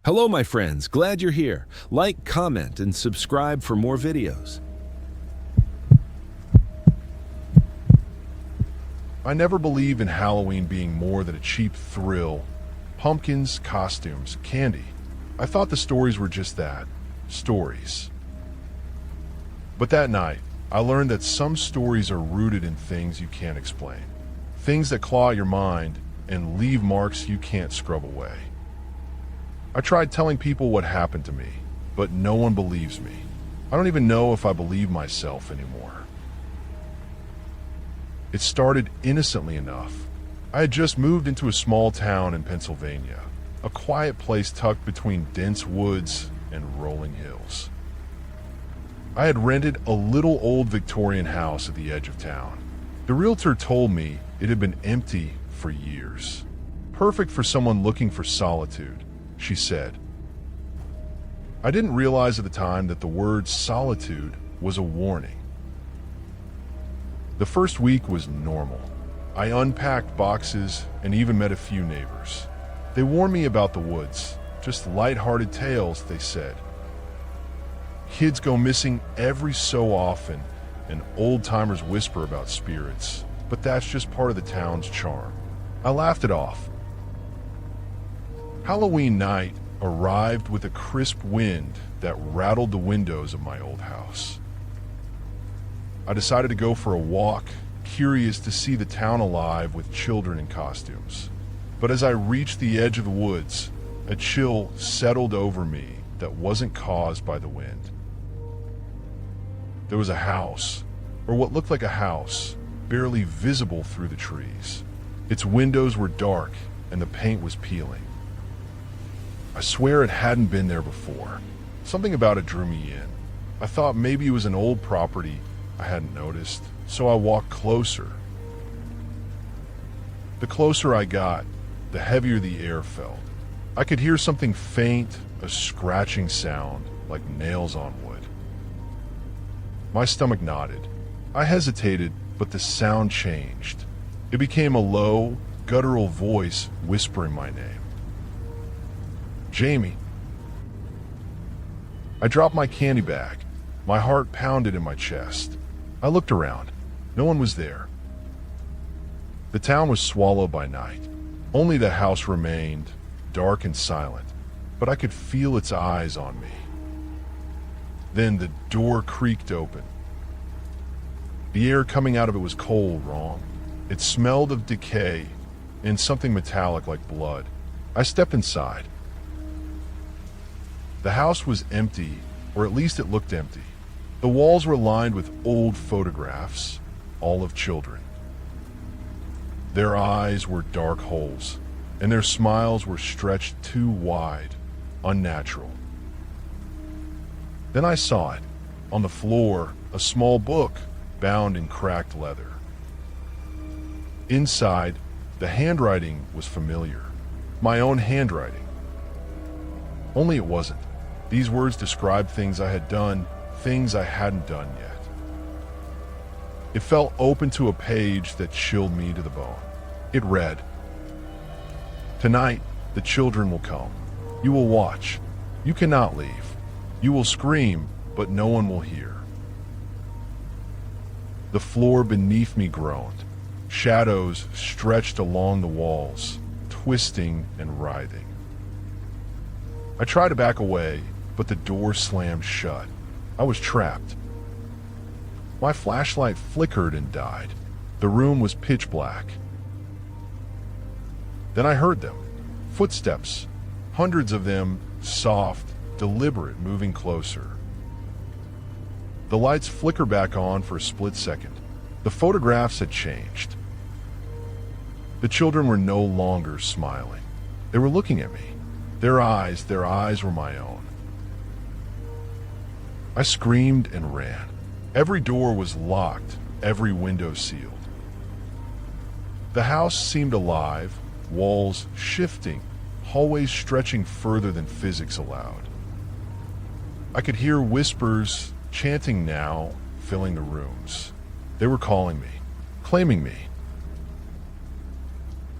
Hello, my friends. Glad you're here. Like, comment, and subscribe for more videos. I never believed in Halloween being more than a cheap thrill. Pumpkins, costumes, candy. I thought the stories were just that. Stories. But that night, I learned that some stories are rooted in things you can't explain. Things that claw at your mind and leave marks you can't scrub away. I tried telling people what happened to me, but no one believes me. I don't even know if I believe myself anymore. It started innocently enough. I had just moved into a small town in Pennsylvania, a quiet place tucked between dense woods and rolling hills. I had rented a little old Victorian house at the edge of town. The realtor told me it had been empty for years. Perfect for someone looking for solitude, she said. I didn't realize at the time that the word solitude was a warning. The first week was normal. I unpacked boxes and even met a few neighbors. They warned me about the woods, just lighthearted tales, they said. Kids go missing every so often, and old-timers whisper about spirits, but that's just part of the town's charm. I laughed it off. Halloween night arrived with a crisp wind that rattled the windows of my old house. I decided to go for a walk, curious to see the town alive with children in costumes. But as I reached the edge of the woods, a chill settled over me that wasn't caused by the wind. There was a house, or what looked like a house, barely visible through the trees. Its windows were dark and the paint was peeling. I swear it hadn't been there before. Something about it drew me in. I thought maybe it was an old property I hadn't noticed, so I walked closer. The closer I got, the heavier the air felt. I could hear something faint, a scratching sound, like nails on wood. My stomach knotted. I hesitated, but the sound changed. It became a low, guttural voice whispering my name. Jamie. I dropped my candy bag. My heart pounded in my chest. I looked around. No one was there. The town was swallowed by night. Only the house remained, dark and silent, but I could feel its eyes on me. Then the door creaked open. The air coming out of it was cold, wrong. It smelled of decay and something metallic like blood. I stepped inside. The house was empty, or at least it looked empty. The walls were lined with old photographs, all of children. Their eyes were dark holes, and their smiles were stretched too wide, unnatural. Then I saw it. On the floor, a small book bound in cracked leather. Inside, the handwriting was familiar. My own handwriting. Only it wasn't. These words described things I had done, things I hadn't done yet. It fell open to a page that chilled me to the bone. It read, "Tonight, the children will come. You will watch. You cannot leave. You will scream, but no one will hear." The floor beneath me groaned. Shadows stretched along the walls, twisting and writhing. I tried to back away, but the door slammed shut. I was trapped. My flashlight flickered and died. The room was pitch black. Then I heard them. Footsteps. Hundreds of them, soft, deliberate, moving closer. The lights flickered back on for a split second. The photographs had changed. The children were no longer smiling. They were looking at me. Their eyes were my own. I screamed and ran. Every door was locked, every window sealed. The house seemed alive, walls shifting, hallways stretching further than physics allowed. I could hear whispers, chanting now, filling the rooms. They were calling me, claiming me.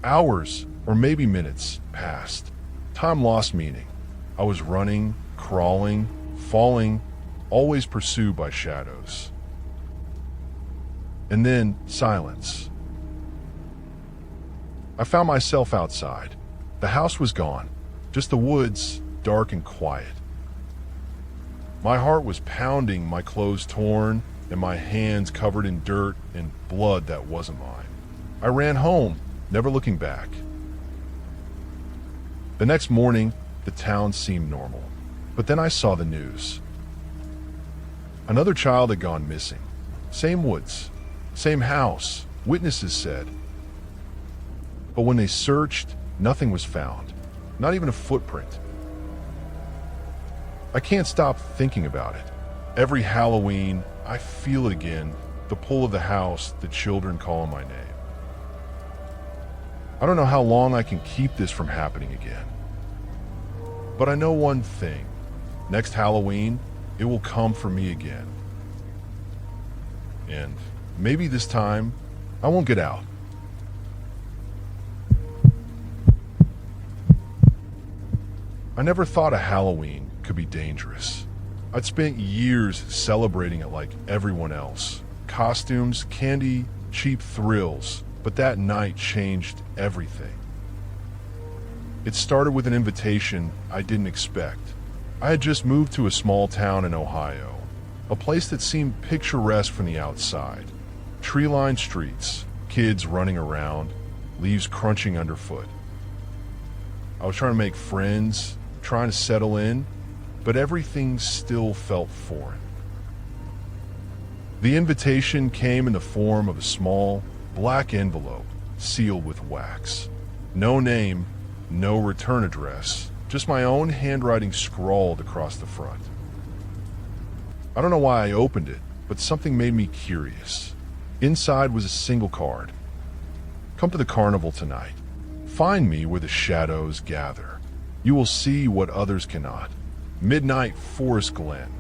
Hours, or maybe minutes, passed. Time lost meaning. I was running, crawling, falling, always pursued by shadows. And then silence. I found myself outside. The house was gone, just the woods, dark and quiet. My heart was pounding, my clothes torn, and my hands covered in dirt and blood that wasn't mine. I ran home, never looking back. The next morning, the town seemed normal, but then I saw the news. Another child had gone missing. Same woods, same house, witnesses said. But when they searched, nothing was found, not even a footprint. I can't stop thinking about it. Every Halloween, I feel it again, the pull of the house, the children calling my name. I don't know how long I can keep this from happening again. But I know one thing. Next Halloween, it will come for me again. And maybe this time, I won't get out. I never thought a Halloween could be dangerous. I'd spent years celebrating it like everyone else. Costumes, candy, cheap thrills. But that night changed everything. It started with an invitation I didn't expect. I had just moved to a small town in Ohio, a place that seemed picturesque from the outside. Tree-lined streets, kids running around, leaves crunching underfoot. I was trying to make friends, trying to settle in, but everything still felt foreign. The invitation came in the form of a small, black envelope sealed with wax. No name, no return address, just my own handwriting scrawled across the front. I don't know why I opened it, but something made me curious. Inside was a single card. Come to the carnival tonight. Find me where the shadows gather. You will see what others cannot. Midnight Forest Glen.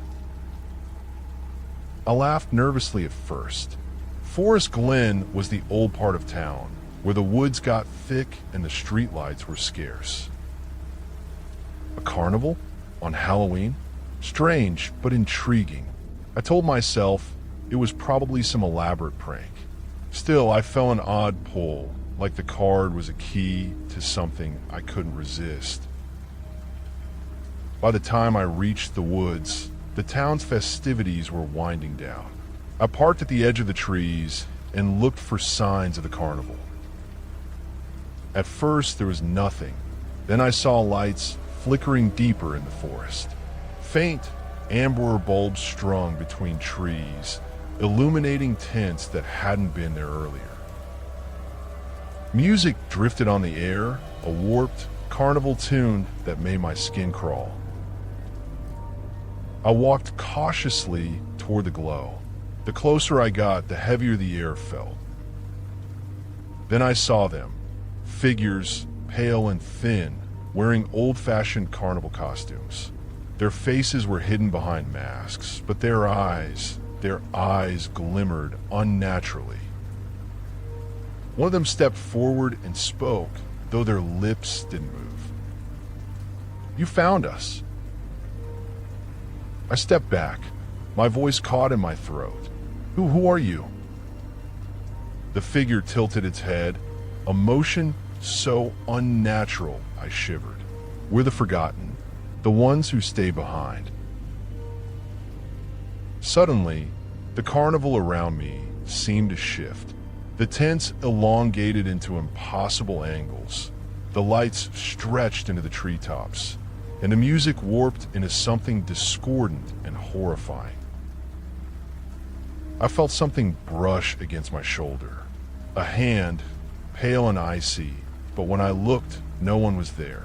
I laughed nervously at first. Forest Glen was the old part of town, where the woods got thick and the streetlights were scarce. A carnival? On Halloween? Strange, but intriguing. I told myself it was probably some elaborate prank. Still, I felt an odd pull, like the card was a key to something I couldn't resist. By the time I reached the woods, the town's festivities were winding down. I parked at the edge of the trees and looked for signs of the carnival. At first, there was nothing. Then I saw lights flickering deeper in the forest. Faint, amber bulbs strung between trees, illuminating tents that hadn't been there earlier. Music drifted on the air, a warped, carnival tune that made my skin crawl. I walked cautiously toward the glow. The closer I got, the heavier the air felt. Then I saw them, figures, pale and thin, wearing old-fashioned carnival costumes. Their faces were hidden behind masks, but their eyes glimmered unnaturally. One of them stepped forward and spoke, though their lips didn't move. "You found us." I stepped back, my voice caught in my throat. Who are you?" The figure tilted its head, a motion so unnatural I shivered. "We're the forgotten, the ones who stay behind." Suddenly, the carnival around me seemed to shift. The tents elongated into impossible angles. The lights stretched into the treetops, and the music warped into something discordant and horrifying. I felt something brush against my shoulder. A hand, pale and icy, but when I looked, no one was there.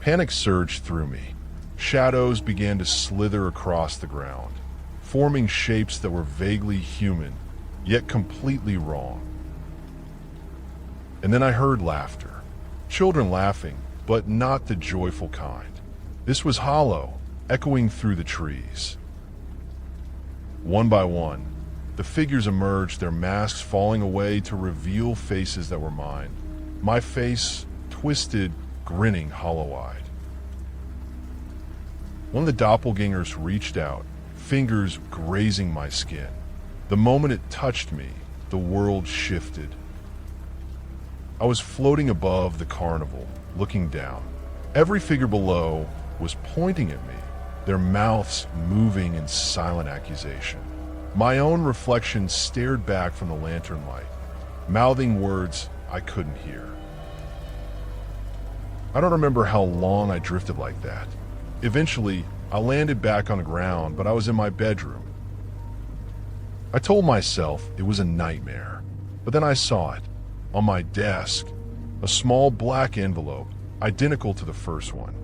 Panic surged through me. Shadows began to slither across the ground, forming shapes that were vaguely human, yet completely wrong. And then I heard laughter. Children laughing, but not the joyful kind. This was hollow, echoing through the trees. One by one, the figures emerged, their masks falling away to reveal faces that were mine. My face, twisted, grinning, hollow-eyed. One of the doppelgangers reached out, fingers grazing my skin. The moment it touched me, the world shifted. I was floating above the carnival, looking down. Every figure below was pointing at me, their mouths moving in silent accusation. My own reflection stared back from the lantern light, mouthing words I couldn't hear. I don't remember how long I drifted like that. Eventually, I landed back on the ground, but I was in my bedroom. I told myself it was a nightmare, but then I saw it. On my desk, a small black envelope, identical to the first one.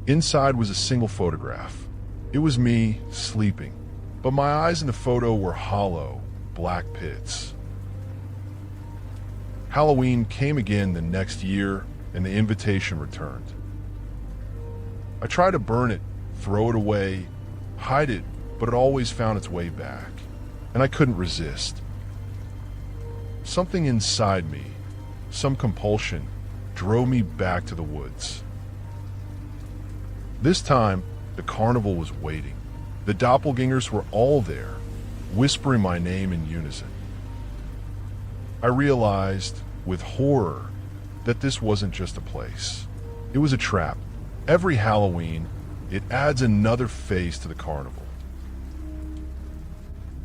Inside was a single photograph. It was me, sleeping, but my eyes in the photo were hollow, black pits. Halloween came again the next year, and the invitation returned. I tried to burn it, throw it away, hide it, but it always found its way back, and I couldn't resist. Something inside me, some compulsion, drove me back to the woods. This time, the carnival was waiting. The doppelgangers were all there, whispering my name in unison. I realized, with horror, that this wasn't just a place. It was a trap. Every Halloween, it adds another face to the carnival.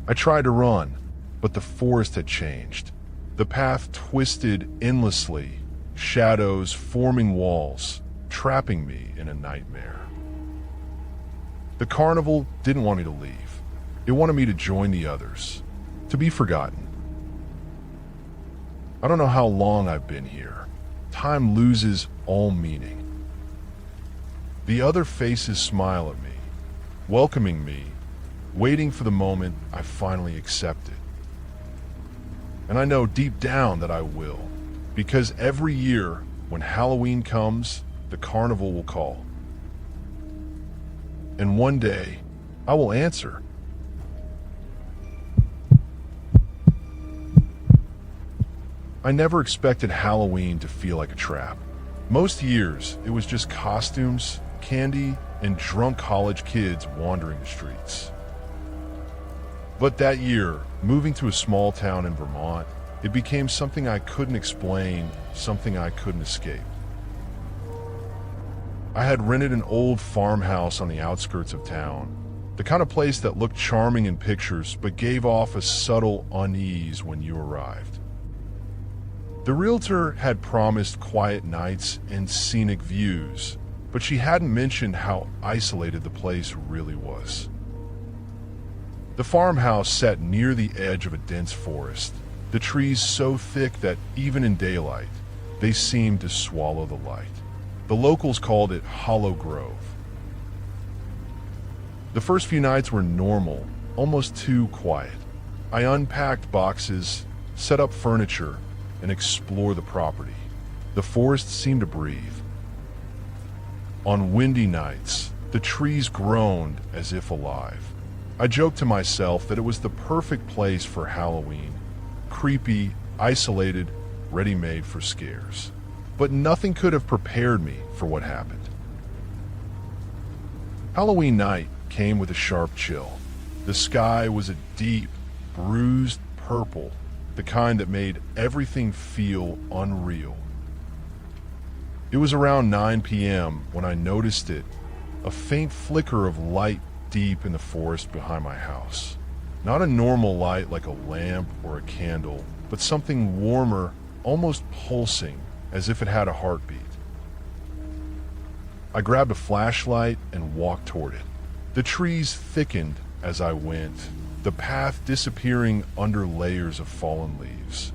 I tried to run, but the forest had changed. The path twisted endlessly, shadows forming walls, trapping me in a nightmare. The carnival didn't want me to leave. It wanted me to join the others, to be forgotten. I don't know how long I've been here. Time loses all meaning. The other faces smile at me, welcoming me, waiting for the moment I finally accept it. And I know deep down that I will, because every year when Halloween comes, the carnival will call. And one day, I will answer. I never expected Halloween to feel like a trap. Most years, it was just costumes, candy, and drunk college kids wandering the streets. But that year, moving to a small town in Vermont, it became something I couldn't explain, something I couldn't escape. I had rented an old farmhouse on the outskirts of town, the kind of place that looked charming in pictures but gave off a subtle unease when you arrived. The realtor had promised quiet nights and scenic views, but she hadn't mentioned how isolated the place really was. The farmhouse sat near the edge of a dense forest, the trees so thick that even in daylight, they seemed to swallow the light. The locals called it Hollow Grove. The first few nights were normal, almost too quiet. I unpacked boxes, set up furniture, and explored the property. The forest seemed to breathe. On windy nights, the trees groaned as if alive. I joked to myself that it was the perfect place for Halloween. Creepy, isolated, ready-made for scares. But nothing could have prepared me for what happened. Halloween night came with a sharp chill. The sky was a deep, bruised purple, the kind that made everything feel unreal. It was around 9 p.m. when I noticed it, a faint flicker of light deep in the forest behind my house. Not a normal light like a lamp or a candle, but something warmer, almost pulsing, as if it had a heartbeat. I grabbed a flashlight and walked toward it. The trees thickened as I went, the path disappearing under layers of fallen leaves.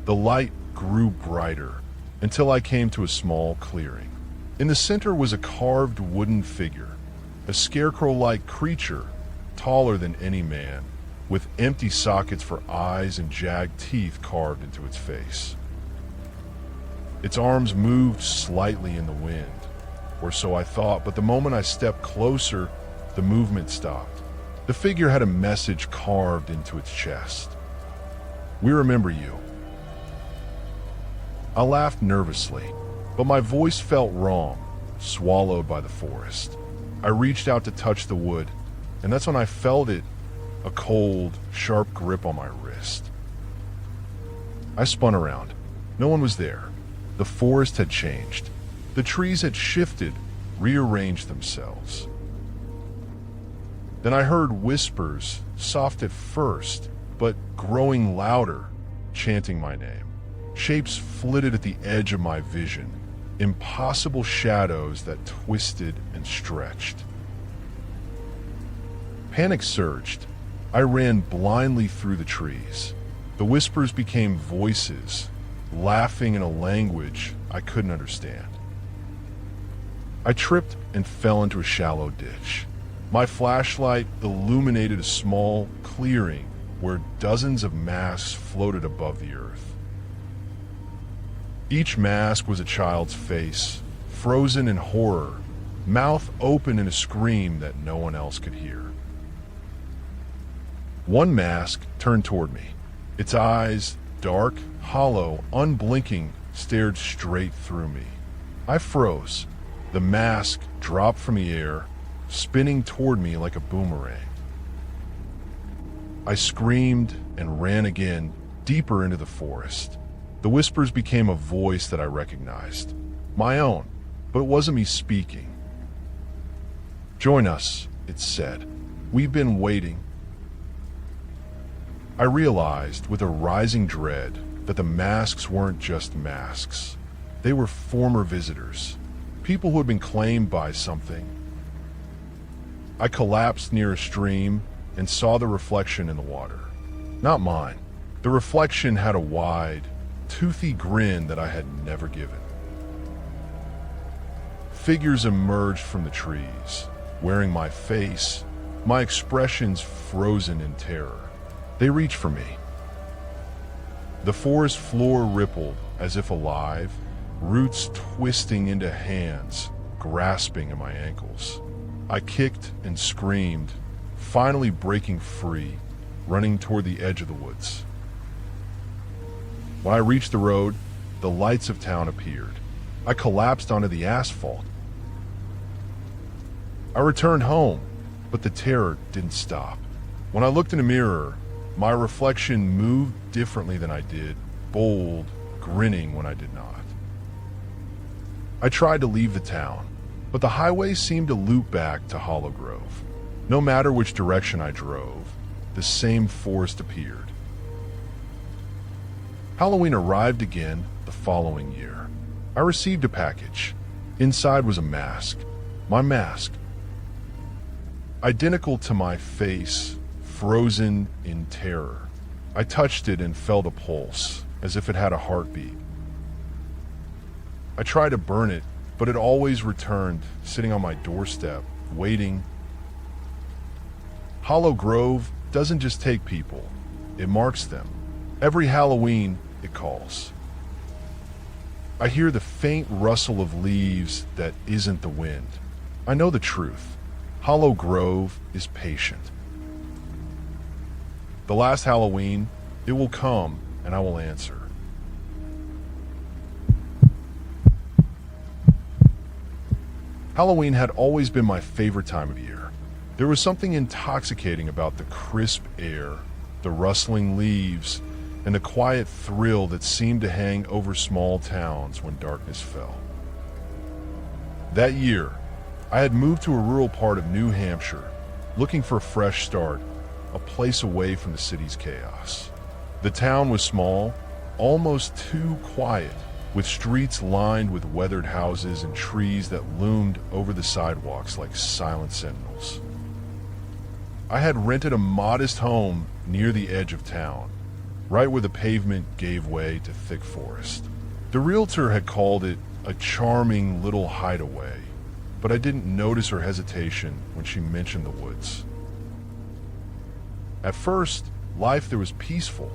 The light grew brighter until I came to a small clearing. In the center was a carved wooden figure, a scarecrow-like creature, taller than any man, with empty sockets for eyes and jagged teeth carved into its face. Its arms moved slightly in the wind, or so I thought, but the moment I stepped closer, the movement stopped. The figure had a message carved into its chest. "We remember you." I laughed nervously, but my voice felt wrong, swallowed by the forest. I reached out to touch the wood, and that's when I felt it, a cold, sharp grip on my wrist. I spun around. No one was there. The forest had changed. The trees had shifted, rearranged themselves. Then I heard whispers, soft at first, but growing louder, chanting my name. Shapes flitted at the edge of my vision, impossible shadows that twisted and stretched. Panic surged. I ran blindly through the trees. The whispers became voices, laughing in a language I couldn't understand. I tripped and fell into a shallow ditch. My flashlight illuminated a small clearing where dozens of masks floated above the earth. Each mask was a child's face, frozen in horror, mouth open in a scream that no one else could hear. One mask turned toward me. Its eyes, dark, hollow, unblinking, stared straight through me. I froze. The mask dropped from the air, spinning toward me like a boomerang. I screamed and ran again, deeper into the forest. The whispers became a voice that I recognized. My own, but it wasn't me speaking. "Join us," it said. "We've been waiting." I realized with a rising dread that the masks weren't just masks. They were former visitors, people who had been claimed by something. I collapsed near a stream and saw the reflection in the water. Not mine. The reflection had a wide, toothy grin that I had never given. Figures emerged from the trees, wearing my face, my expressions frozen in terror. They reached for me. The forest floor rippled as if alive, roots twisting into hands, grasping at my ankles. I kicked and screamed, finally breaking free, running toward the edge of the woods. When I reached the road, the lights of town appeared. I collapsed onto the asphalt. I returned home, but the terror didn't stop. When I looked in a mirror, my reflection moved differently than I did, bold, grinning when I did not. I tried to leave the town, but the highway seemed to loop back to Hollow Grove. No matter which direction I drove, the same forest appeared. Halloween arrived again the following year. I received a package. Inside was a mask. My mask. Identical to my face, frozen in terror. I touched it and felt a pulse, as if it had a heartbeat. I tried to burn it, but it always returned, sitting on my doorstep, waiting. Hollow Grove doesn't just take people, it marks them. Every Halloween, it calls. I hear the faint rustle of leaves that isn't the wind. I know the truth. Hollow Grove is patient. The last Halloween, it will come and I will answer. Halloween had always been my favorite time of year. There was something intoxicating about the crisp air, the rustling leaves, and the quiet thrill that seemed to hang over small towns when darkness fell. That year, I had moved to a rural part of New Hampshire, looking for a fresh start, a place away from the city's chaos. The town was small, almost too quiet, with streets lined with weathered houses and trees that loomed over the sidewalks like silent sentinels. I had rented a modest home near the edge of town, right where the pavement gave way to thick forest. The realtor had called it a charming little hideaway, but I didn't notice her hesitation when she mentioned the woods. At first, life there was peaceful.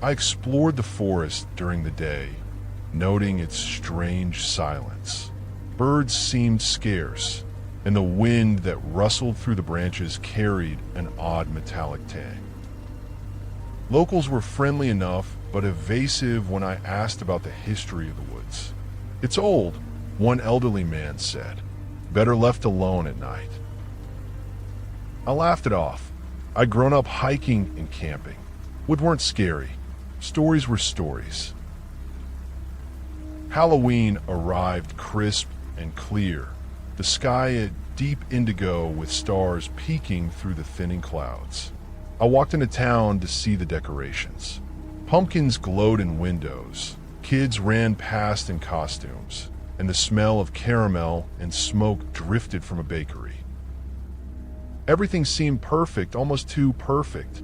I explored the forest during the day, noting its strange silence. Birds seemed scarce, and the wind that rustled through the branches carried an odd metallic tang. Locals were friendly enough, but evasive when I asked about the history of the woods. "It's old," one elderly man said. better left alone at night. I laughed it off. I'd grown up hiking and camping. What weren't scary. Stories were stories. Halloween arrived crisp and clear, the sky a deep indigo with stars peeking through the thinning clouds. I walked into town to see the decorations. Pumpkins glowed in windows, kids ran past in costumes, and the smell of caramel and smoke drifted from a bakery. Everything seemed perfect, almost too perfect.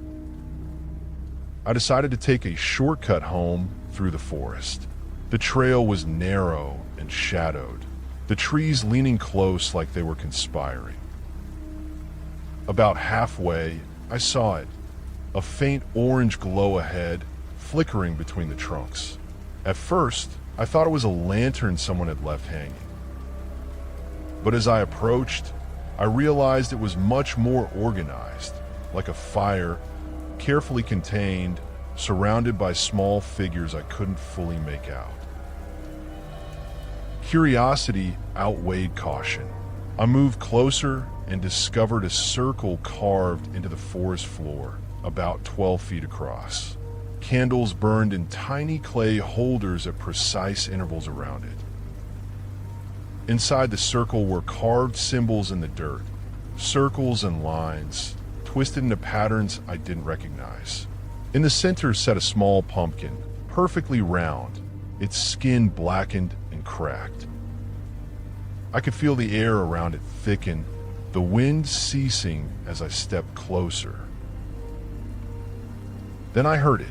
I decided to take a shortcut home through the forest. The trail was narrow and shadowed, the trees leaning close like they were conspiring. About halfway, I saw it, a faint orange glow ahead, flickering between the trunks. At first, I thought it was a lantern someone had left hanging. But as I approached, I realized it was much more organized, like a fire, carefully contained, surrounded by small figures I couldn't fully make out. Curiosity outweighed caution. I moved closer and discovered a circle carved into the forest floor, about 12 feet across. Candles burned in tiny clay holders at precise intervals around it. Inside the circle were carved symbols in the dirt, circles and lines, twisted into patterns I didn't recognize. In the center sat a small pumpkin, perfectly round, its skin blackened and cracked. I could feel the air around it thicken, the wind ceasing as I stepped closer. Then I heard it,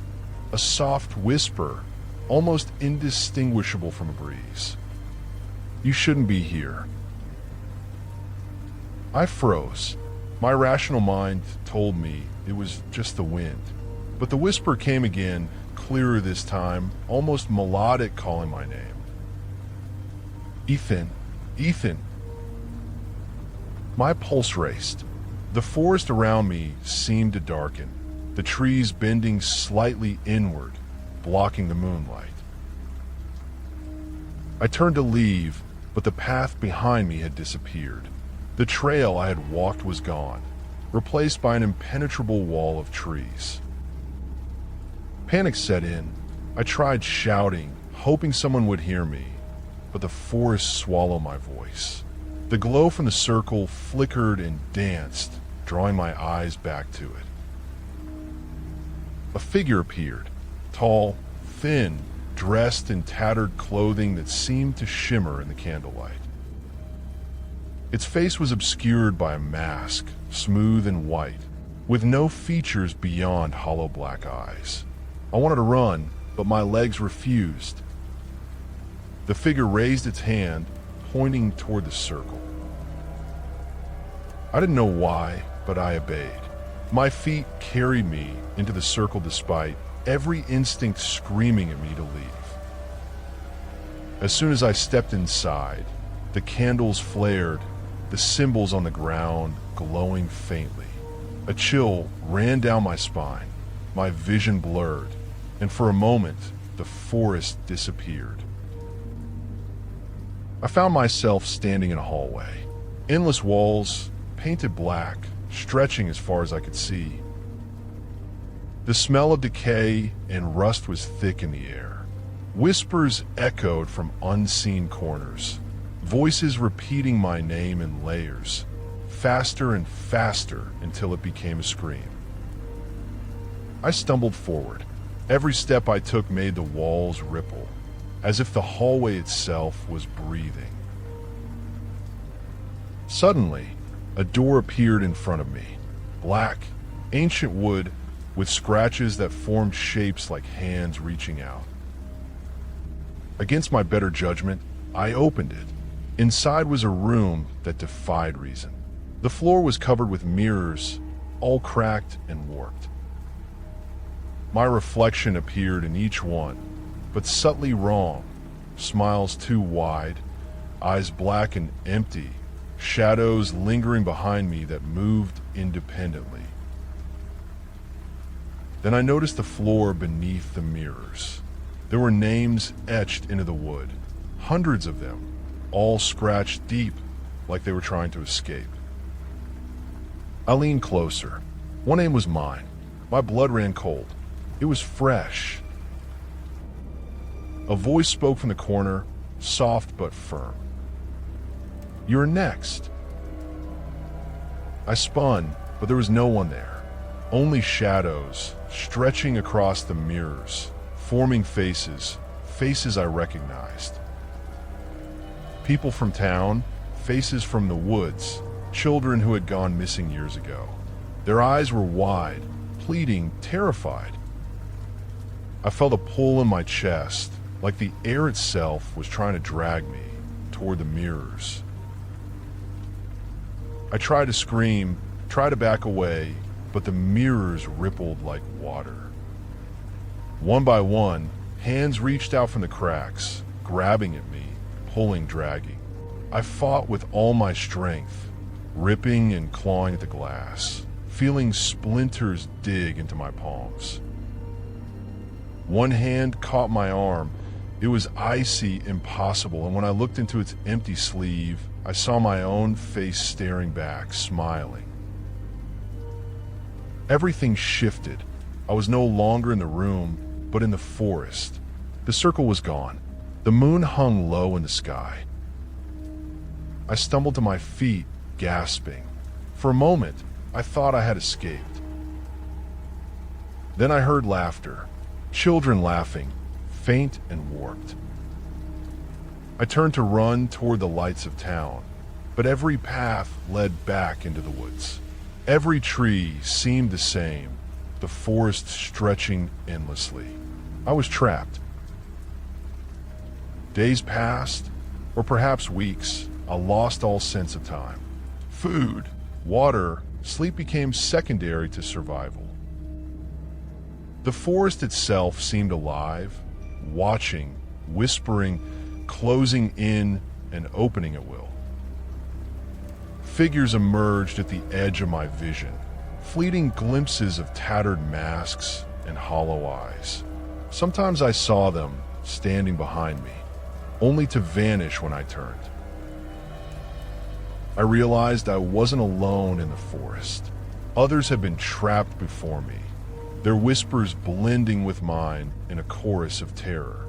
a soft whisper, almost indistinguishable from a breeze. "You shouldn't be here." I froze. My rational mind told me it was just the wind. But the whisper came again, clearer this time, almost melodic, calling my name. "Ethan, Ethan." My pulse raced. The forest around me seemed to darken, the trees bending slightly inward, blocking the moonlight. I turned to leave, but the path behind me had disappeared. The trail I had walked was gone, replaced by an impenetrable wall of trees. Panic set in. I tried shouting, hoping someone would hear me, but the forest swallowed my voice. The glow from the circle flickered and danced, drawing my eyes back to it. A figure appeared, tall, thin, dressed in tattered clothing that seemed to shimmer in the candlelight. Its face was obscured by a mask, smooth and white, with no features beyond hollow black eyes. I wanted to run, but my legs refused. The figure raised its hand, pointing toward the circle. I didn't know why, but I obeyed. My feet carried me into the circle despite every instinct screaming at me to leave. As soon as I stepped inside, the candles flared, the symbols on the ground glowing faintly. A chill ran down my spine, my vision blurred, and for a moment, the forest disappeared. I found myself standing in a hallway. Endless walls, painted black, stretching as far as I could see. The smell of decay and rust was thick in the air. Whispers echoed from unseen corners, voices repeating my name in layers, faster and faster until it became a scream. I stumbled forward. Every step I took made the walls ripple, as if the hallway itself was breathing. Suddenly, a door appeared in front of me, black, ancient wood, with scratches that formed shapes like hands reaching out. Against my better judgment, I opened it. Inside was a room that defied reason. The floor was covered with mirrors, all cracked and warped. My reflection appeared in each one, but subtly wrong. Smiles too wide, eyes black and empty, shadows lingering behind me that moved independently. Then I noticed the floor beneath the mirrors. There were names etched into the wood, hundreds of them, all scratched deep, like they were trying to escape. I leaned closer. One aim was mine. My blood ran cold. It was fresh. A voice spoke from the corner, soft but firm. "You're next." I spun, but there was no one there. Only shadows, stretching across the mirrors, forming faces I recognized. People from town, faces from the woods, children who had gone missing years ago. Their eyes were wide, pleading, terrified. I felt a pull in my chest, like the air itself was trying to drag me toward the mirrors. I tried to scream, tried to back away, but the mirrors rippled like water. One by one, hands reached out from the cracks, grabbing at me, pulling, dragging. I fought with all my strength, ripping and clawing at the glass, feeling splinters dig into my palms. One hand caught my arm. It was icy, impossible, and when I looked into its empty sleeve, I saw my own face staring back, smiling. Everything shifted. I was no longer in the room, but in the forest. The circle was gone. The moon hung low in the sky. I stumbled to my feet, gasping. For a moment, I thought I had escaped. Then I heard laughter, children laughing, faint and warped. I turned to run toward the lights of town, but every path led back into the woods. Every tree seemed the same, the forest stretching endlessly. I was trapped. Days passed, or perhaps weeks. I lost all sense of time. Food, water, sleep became secondary to survival. The forest itself seemed alive, watching, whispering, closing in and opening at will. Figures emerged at the edge of my vision, fleeting glimpses of tattered masks and hollow eyes. Sometimes I saw them standing behind me, only to vanish when I turned. I realized I wasn't alone in the forest. Others had been trapped before me, their whispers blending with mine in a chorus of terror.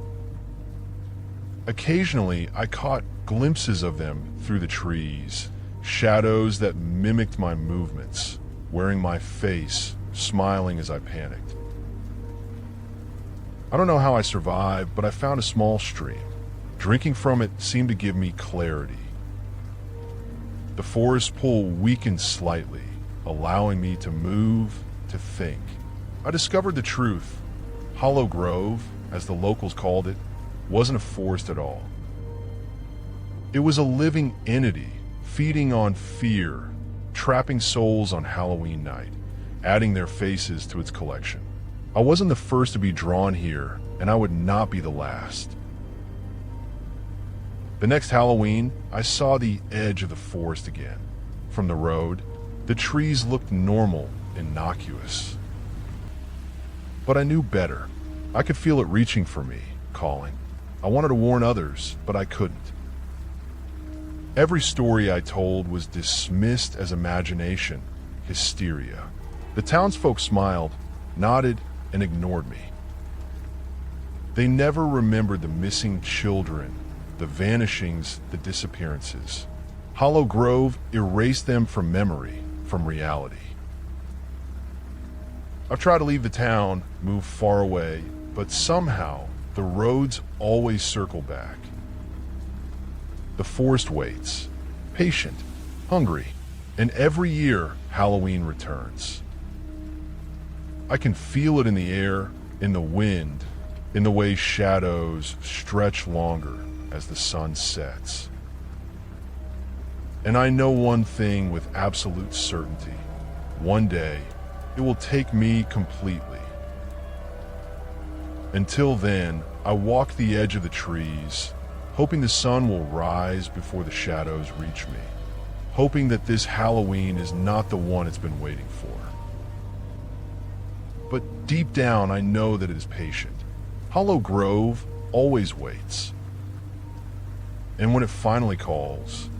Occasionally, I caught glimpses of them through the trees, shadows that mimicked my movements, wearing my face, smiling as I panicked. I don't know how I survived, but I found a small stream. Drinking from it seemed to give me clarity. The forest pull weakened slightly, allowing me to move, to think. I discovered the truth. Hollow Grove, as the locals called it, wasn't a forest at all. It was a living entity, feeding on fear, trapping souls on Halloween night, adding their faces to its collection. I wasn't the first to be drawn here, and I would not be the last. The next Halloween, I saw the edge of the forest again. From the road, the trees looked normal, innocuous. But I knew better. I could feel it reaching for me, calling. I wanted to warn others, but I couldn't. Every story I told was dismissed as imagination, hysteria. The townsfolk smiled, nodded, and ignored me. They never remembered the missing children, the vanishings, the disappearances. Hollow Grove erased them from memory, from reality. I've tried to leave the town, move far away, but somehow the roads always circle back. The forest waits, patient, hungry, and every year Halloween returns. I can feel it in the air, in the wind, in the way shadows stretch longer as the sun sets. And I know one thing with absolute certainty. One day, it will take me completely. Until then, I walk the edge of the trees, hoping the sun will rise before the shadows reach me, hoping that this Halloween is not the one it's been waiting for. But deep down, I know that it is patient. Hollow Grove always waits. And when it finally calls,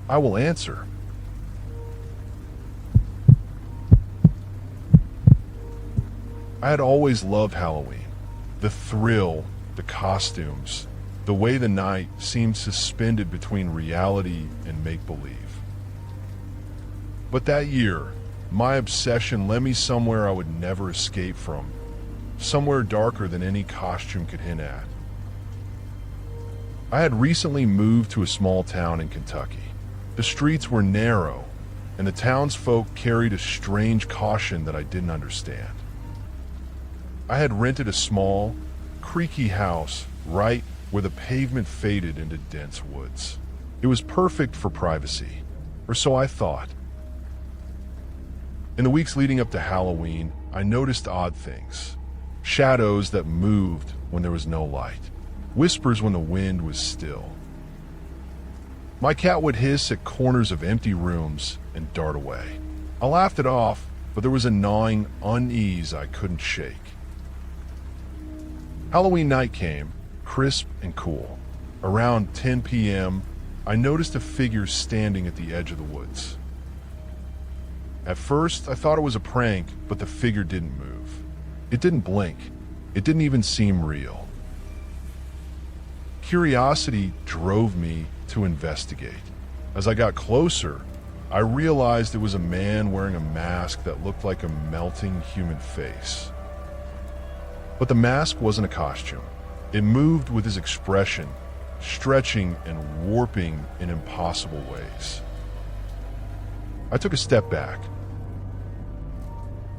I will answer. I had always loved Halloween. The thrill, the costumes, the way the night seemed suspended between reality and make-believe. But that year, my obsession led me somewhere I would never escape from, somewhere darker than any costume could hint at. I had recently moved to a small town in Kentucky. The streets were narrow, and the townsfolk carried a strange caution that I didn't understand. I had rented a small, creaky house right where the pavement faded into dense woods. It was perfect for privacy, or so I thought. In the weeks leading up to Halloween, I noticed odd things. Shadows that moved when there was no light. Whispers when the wind was still. My cat would hiss at corners of empty rooms and dart away. I laughed it off, but there was a gnawing unease I couldn't shake. Halloween night came, crisp and cool. Around 10 p.m., I noticed a figure standing at the edge of the woods. At first, I thought it was a prank, but the figure didn't move. It didn't blink. It didn't even seem real. Curiosity drove me to investigate. As I got closer, I realized it was a man wearing a mask that looked like a melting human face. But the mask wasn't a costume. It moved with his expression, stretching and warping in impossible ways. I took a step back.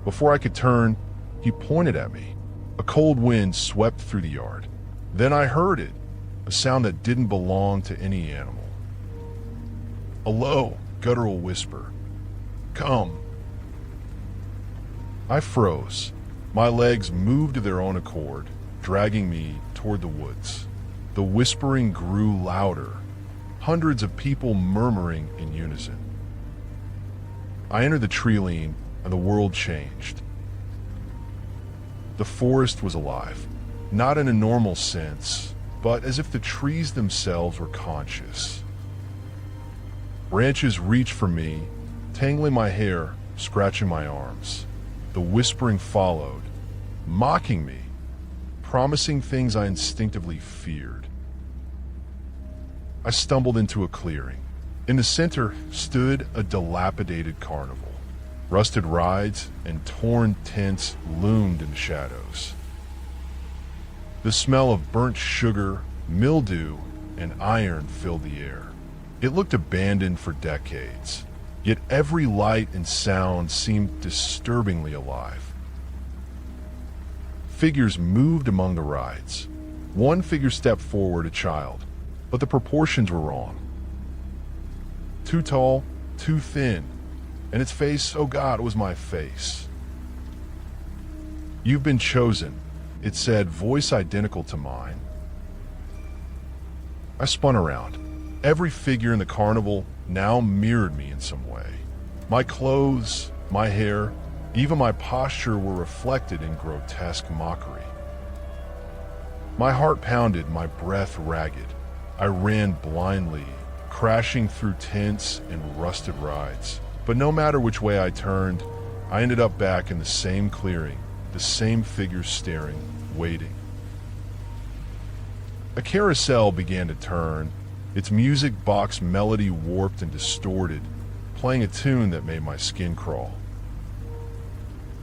Before I could turn, he pointed at me. A cold wind swept through the yard. Then I heard it, a sound that didn't belong to any animal. A low, guttural whisper. Come. I froze. My legs moved of their own accord, dragging me toward the woods. The whispering grew louder, hundreds of people murmuring in unison. I entered the tree line, and the world changed. The forest was alive, not in a normal sense, but as if the trees themselves were conscious. Branches reached for me, tangling my hair, scratching my arms. The whispering followed, mocking me, promising things I instinctively feared. I stumbled into a clearing. In the center stood a dilapidated carnival. Rusted rides and torn tents loomed in the shadows. The smell of burnt sugar, mildew, and iron filled the air. It looked abandoned for decades, yet every light and sound seemed disturbingly alive. Figures moved among the rides. One figure stepped forward, a child, but the proportions were wrong. Too tall, too thin, and its face, oh God, it was my face. You've been chosen, it said, voice identical to mine. I spun around. Every figure in the carnival now mirrored me in some way. My clothes, my hair, even my posture were reflected in grotesque mockery. My heart pounded, my breath ragged. I ran blindly, crashing through tents and rusted rides. But no matter which way I turned, I ended up back in the same clearing, the same figure staring, waiting. A carousel began to turn, its music box melody warped and distorted, playing a tune that made my skin crawl.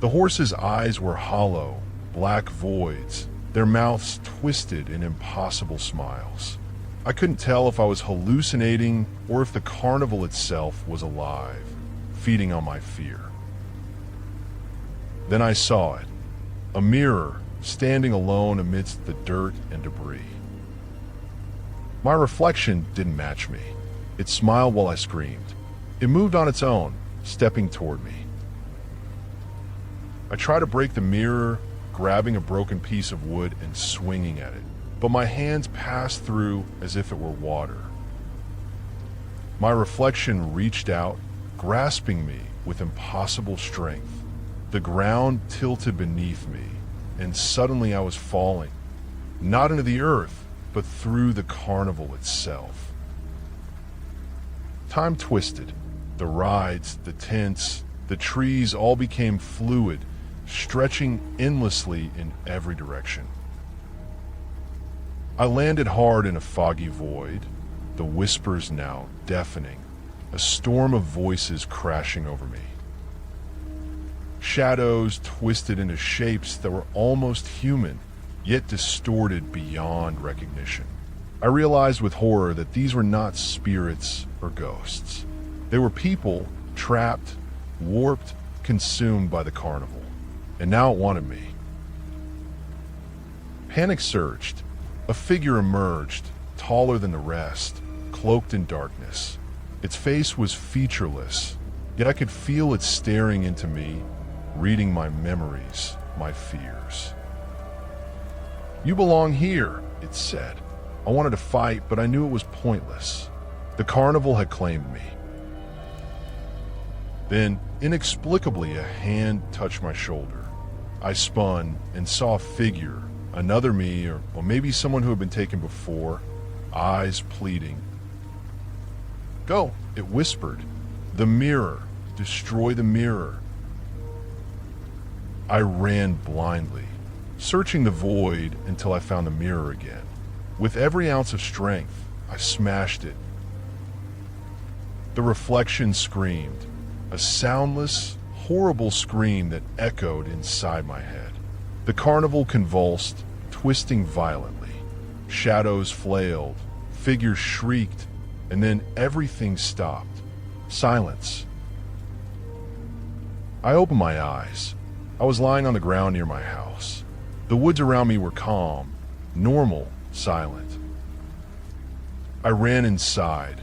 The horses' eyes were hollow, black voids, their mouths twisted in impossible smiles. I couldn't tell if I was hallucinating or if the carnival itself was alive, feeding on my fear. Then I saw it, a mirror standing alone amidst the dirt and debris. My reflection didn't match me. It smiled while I screamed. It moved on its own, stepping toward me. I tried to break the mirror, grabbing a broken piece of wood and swinging at it, but my hands passed through as if it were water. My reflection reached out, grasping me with impossible strength. The ground tilted beneath me, and suddenly I was falling, not into the earth, but through the carnival itself. Time twisted. The rides, the tents, the trees all became fluid, stretching endlessly in every direction. I landed hard in a foggy void, the whispers now deafening, a storm of voices crashing over me. Shadows twisted into shapes that were almost human, yet distorted beyond recognition. I realized with horror that these were not spirits or ghosts. They were people trapped, warped, consumed by the carnival, and now it wanted me. Panic surged. A figure emerged, taller than the rest, cloaked in darkness. Its face was featureless, yet I could feel it staring into me, reading my memories, my fears. "You belong here," it said. I wanted to fight, but I knew it was pointless. The carnival had claimed me. Then, inexplicably, a hand touched my shoulder. I spun and saw a figure, another me, or maybe someone who had been taken before, eyes pleading. "Go," it whispered. "The mirror. Destroy the mirror." I ran blindly, searching the void until I found the mirror again. With every ounce of strength, I smashed it. The reflection screamed, a soundless, horrible scream that echoed inside my head. The carnival convulsed, twisting violently. Shadows flailed, figures shrieked, and then everything stopped. Silence. I opened my eyes. I was lying on the ground near my house. The woods around me were calm, normal, silent. I ran inside,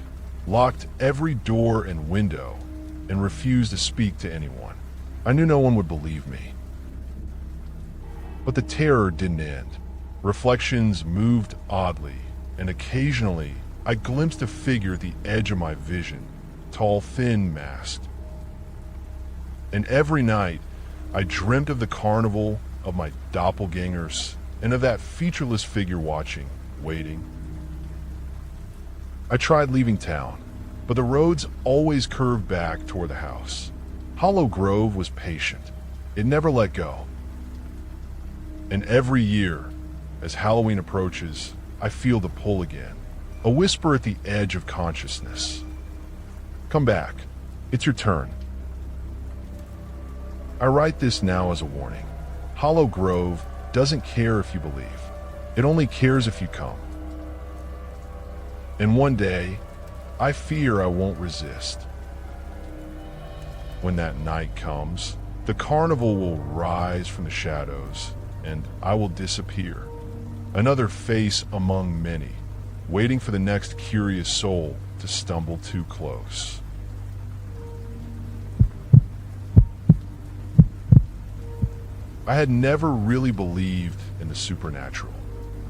locked every door and window, and refused to speak to anyone. I knew no one would believe me. But the terror didn't end. Reflections moved oddly, and occasionally I glimpsed a figure at the edge of my vision, tall, thin, masked. And every night, I dreamt of the carnival, of my doppelgangers, and of that featureless figure watching, waiting. I tried leaving town, but the roads always curved back toward the house. Hollow Grove was patient. It never let go. And every year, as Halloween approaches, I feel the pull again, a whisper at the edge of consciousness. Come back. It's your turn. I write this now as a warning. Hollow Grove doesn't care if you believe. It only cares if you come. And one day, I fear I won't resist. When that night comes, the carnival will rise from the shadows, and I will disappear. Another face among many, waiting for the next curious soul to stumble too close. I had never really believed in the supernatural.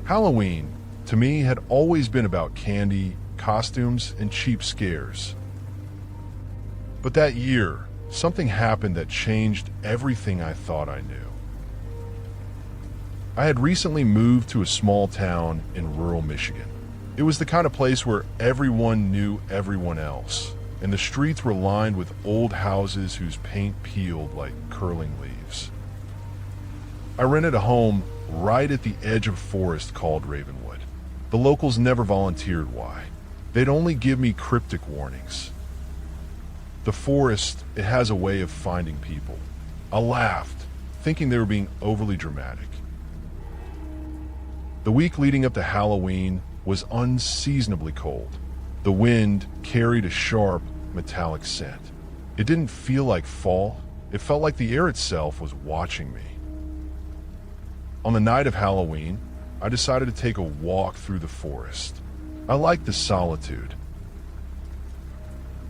Halloween, to me, had always been about candy, costumes, and cheap scares. But that year, something happened that changed everything I thought I knew. I had recently moved to a small town in rural Michigan. It was the kind of place where everyone knew everyone else, and the streets were lined with old houses whose paint peeled like curling leaves. I rented a home right at the edge of a forest called Ravenwood. The locals never volunteered why. They'd only give me cryptic warnings. The forest, it has a way of finding people. I laughed, thinking they were being overly dramatic. The week leading up to Halloween was unseasonably cold. The wind carried a sharp, metallic scent. It didn't feel like fall. It felt like the air itself was watching me. On the night of Halloween, I decided to take a walk through the forest. I liked the solitude.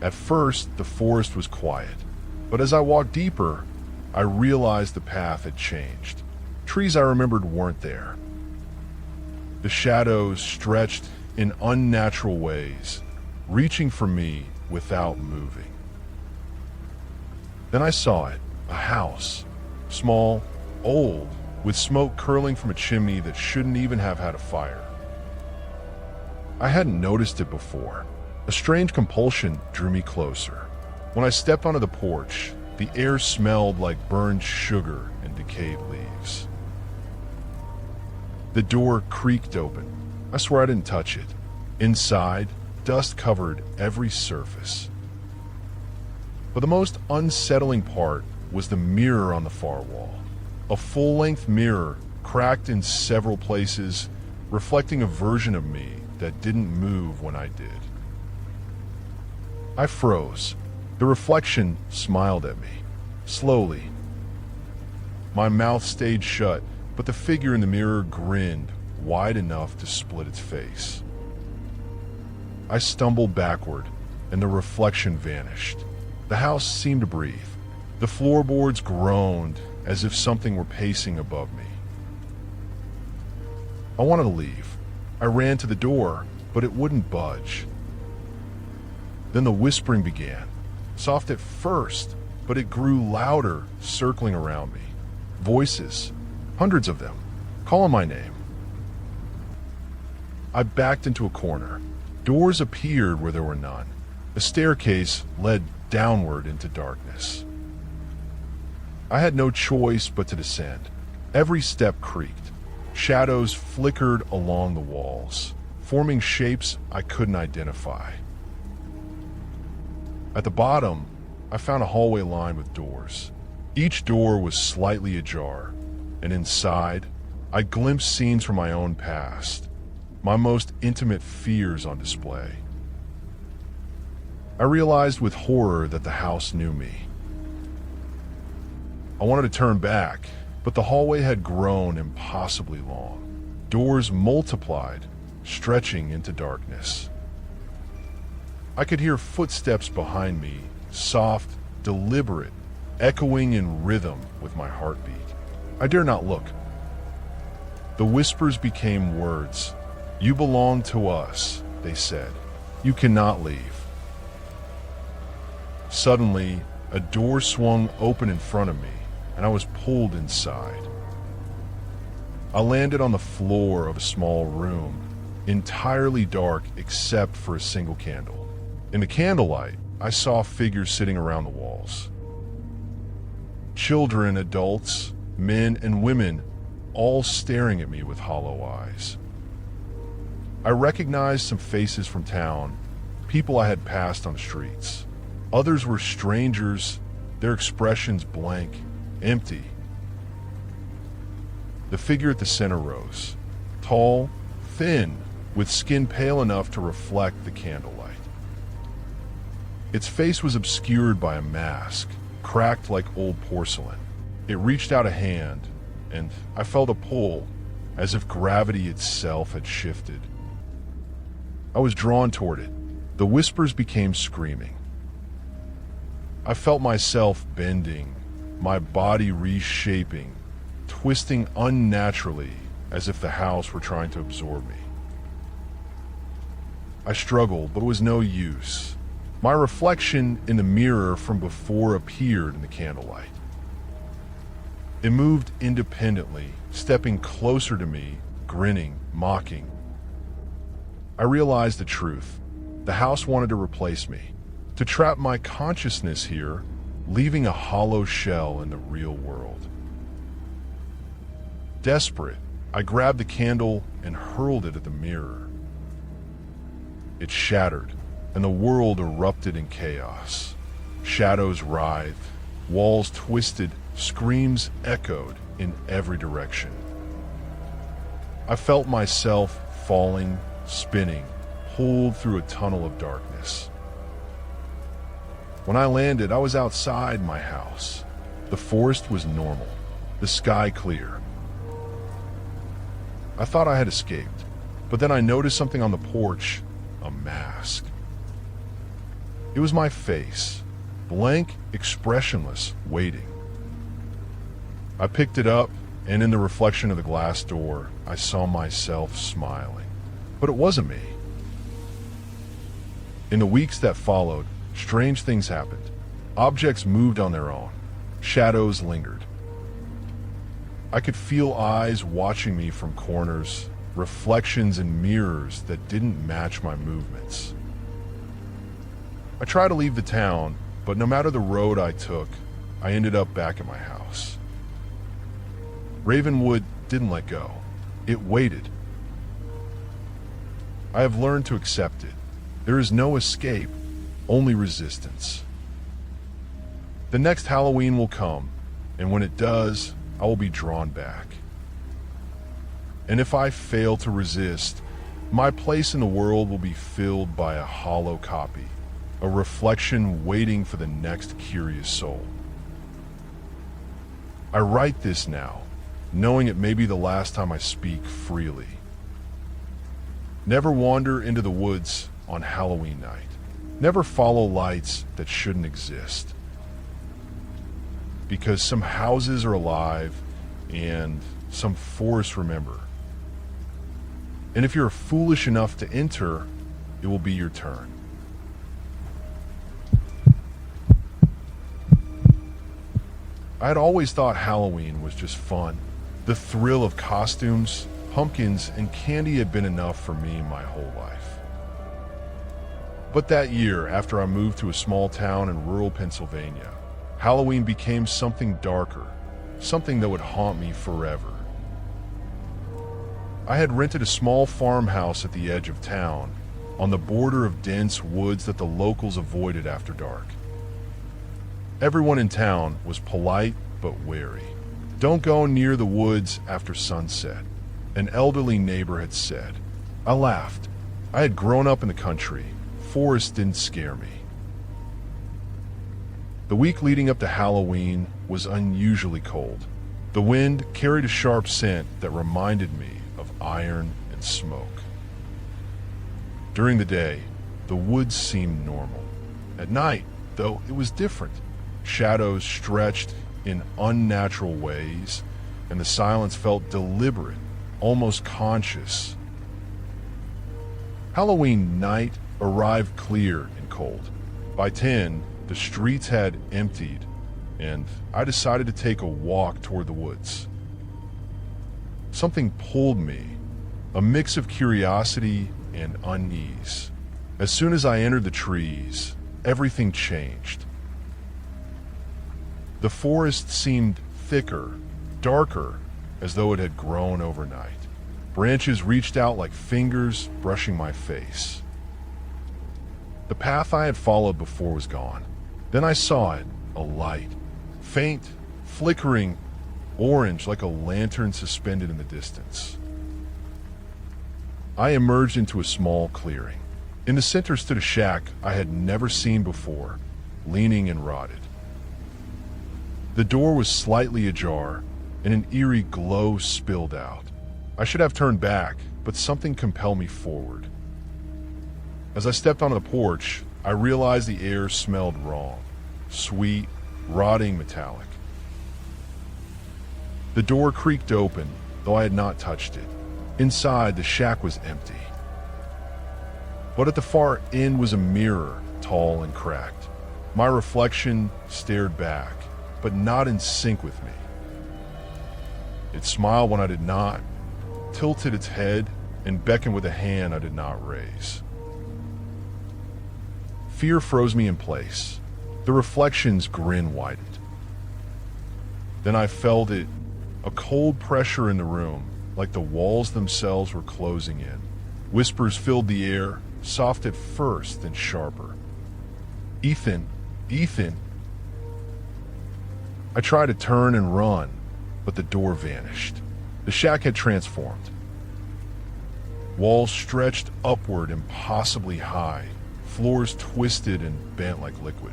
At first, the forest was quiet, but as I walked deeper, I realized the path had changed. Trees I remembered weren't there. The shadows stretched in unnatural ways, reaching for me without moving. Then I saw it, a house, small, old, with smoke curling from a chimney that shouldn't even have had a fire. I hadn't noticed it before, A strange compulsion drew me closer. When I stepped onto the porch, the air smelled like burned sugar and decayed leaves. The door creaked open. I swear I didn't touch it. Inside, dust covered every surface. But the most unsettling part was the mirror on the far wall. A full-length mirror, cracked in several places, reflecting a version of me that didn't move when I did. I froze. The reflection smiled at me, slowly. My mouth stayed shut, but the figure in the mirror grinned wide enough to split its face. I stumbled backward, and the reflection vanished. The house seemed to breathe. The floorboards groaned as if something were pacing above me. I wanted to leave. I ran to the door, but it wouldn't budge. Then the whispering began, soft at first, but it grew louder, circling around me. Voices, hundreds of them, calling my name. I backed into a corner. Doors appeared where there were none. A staircase led downward into darkness. I had no choice but to descend. Every step creaked. Shadows flickered along the walls, forming shapes I couldn't identify. At the bottom, I found a hallway lined with doors. Each door was slightly ajar, and inside, I glimpsed scenes from my own past, my most intimate fears on display. I realized with horror that the house knew me. I wanted to turn back, but the hallway had grown impossibly long. Doors multiplied, stretching into darkness. I could hear footsteps behind me, soft, deliberate, echoing in rhythm with my heartbeat. I dare not look. The whispers became words. "You belong to us," they said. "You cannot leave." Suddenly, a door swung open in front of me, and I was pulled inside. I landed on the floor of a small room, entirely dark except for a single candle. In the candlelight, I saw figures sitting around the walls. Children, adults, men, and women, all staring at me with hollow eyes. I recognized some faces from town, people I had passed on the streets. Others were strangers, their expressions blank, empty. The figure at the center rose, tall, thin, with skin pale enough to reflect the candlelight. Its face was obscured by a mask, cracked like old porcelain. It reached out a hand, and I felt a pull, as if gravity itself had shifted. I was drawn toward it. The whispers became screaming. I felt myself bending, my body reshaping, twisting unnaturally as if the house were trying to absorb me. I struggled, but it was no use. My reflection in the mirror from before appeared in the candlelight. It moved independently, stepping closer to me, grinning, mocking. I realized the truth. The house wanted to replace me, to trap my consciousness here, leaving a hollow shell in the real world. Desperate, I grabbed the candle and hurled it at the mirror. It shattered, and the world erupted in chaos. Shadows writhed, walls twisted, screams echoed in every direction. I felt myself falling, spinning, pulled through a tunnel of darkness. When I landed, I was outside my house. The forest was normal, the sky clear. I thought I had escaped, but then I noticed something on the porch, a mask. It was my face, blank, expressionless, waiting. I picked it up, and in the reflection of the glass door, I saw myself smiling. But it wasn't me. In the weeks that followed, strange things happened. Objects moved on their own. Shadows lingered. I could feel eyes watching me from corners, reflections in mirrors that didn't match my movements. I tried to leave the town, but no matter the road I took, I ended up back at my house. Ravenwood didn't let go. It waited. I have learned to accept it. There is no escape, only resistance. The next Halloween will come, and when it does, I will be drawn back. And if I fail to resist, my place in the world will be filled by a hollow copy, a reflection waiting for the next curious soul. I write this now, knowing it may be the last time I speak freely. Never wander into the woods on Halloween night. Never follow lights that shouldn't exist. Because some houses are alive and some forests remember. And if you're foolish enough to enter, it will be your turn. I had always thought Halloween was just fun. The thrill of costumes, pumpkins, and candy had been enough for me my whole life. But that year, after I moved to a small town in rural Pennsylvania, Halloween became something darker, something that would haunt me forever. I had rented a small farmhouse at the edge of town, on the border of dense woods that the locals avoided after dark. Everyone in town was polite but wary. "Don't go near the woods after sunset," an elderly neighbor had said. I laughed. I had grown up in the country. Forests didn't scare me. The week leading up to Halloween was unusually cold. The wind carried a sharp scent that reminded me of iron and smoke. During the day, the woods seemed normal. At night, though, it was different. Shadows stretched in unnatural ways, and the silence felt deliberate, almost conscious. Halloween night arrived clear and cold. By 10, the streets had emptied, and I decided to take a walk toward the woods. Something pulled me, a mix of curiosity and unease. As soon as I entered the trees, everything changed. The forest seemed thicker, darker, as though it had grown overnight. Branches reached out like fingers, brushing my face. The path I had followed before was gone. Then I saw it, a light, faint, flickering, orange like a lantern suspended in the distance. I emerged into a small clearing. In the center stood a shack I had never seen before, leaning and rotted. The door was slightly ajar, and an eerie glow spilled out. I should have turned back, but something compelled me forward. As I stepped onto the porch, I realized the air smelled wrong, sweet, rotting, metallic. The door creaked open, though I had not touched it. Inside, the shack was empty. But at the far end was a mirror, tall and cracked. My reflection stared back, but not in sync with me. It smiled when I did not, tilted its head, and beckoned with a hand I did not raise. Fear froze me in place. The reflection's grin widened. Then I felt it, a cold pressure in the room, like the walls themselves were closing in. Whispers filled the air, soft at first, then sharper. "Ethan, Ethan." I tried to turn and run, but the door vanished. The shack had transformed. Walls stretched upward impossibly high, floors twisted and bent like liquid.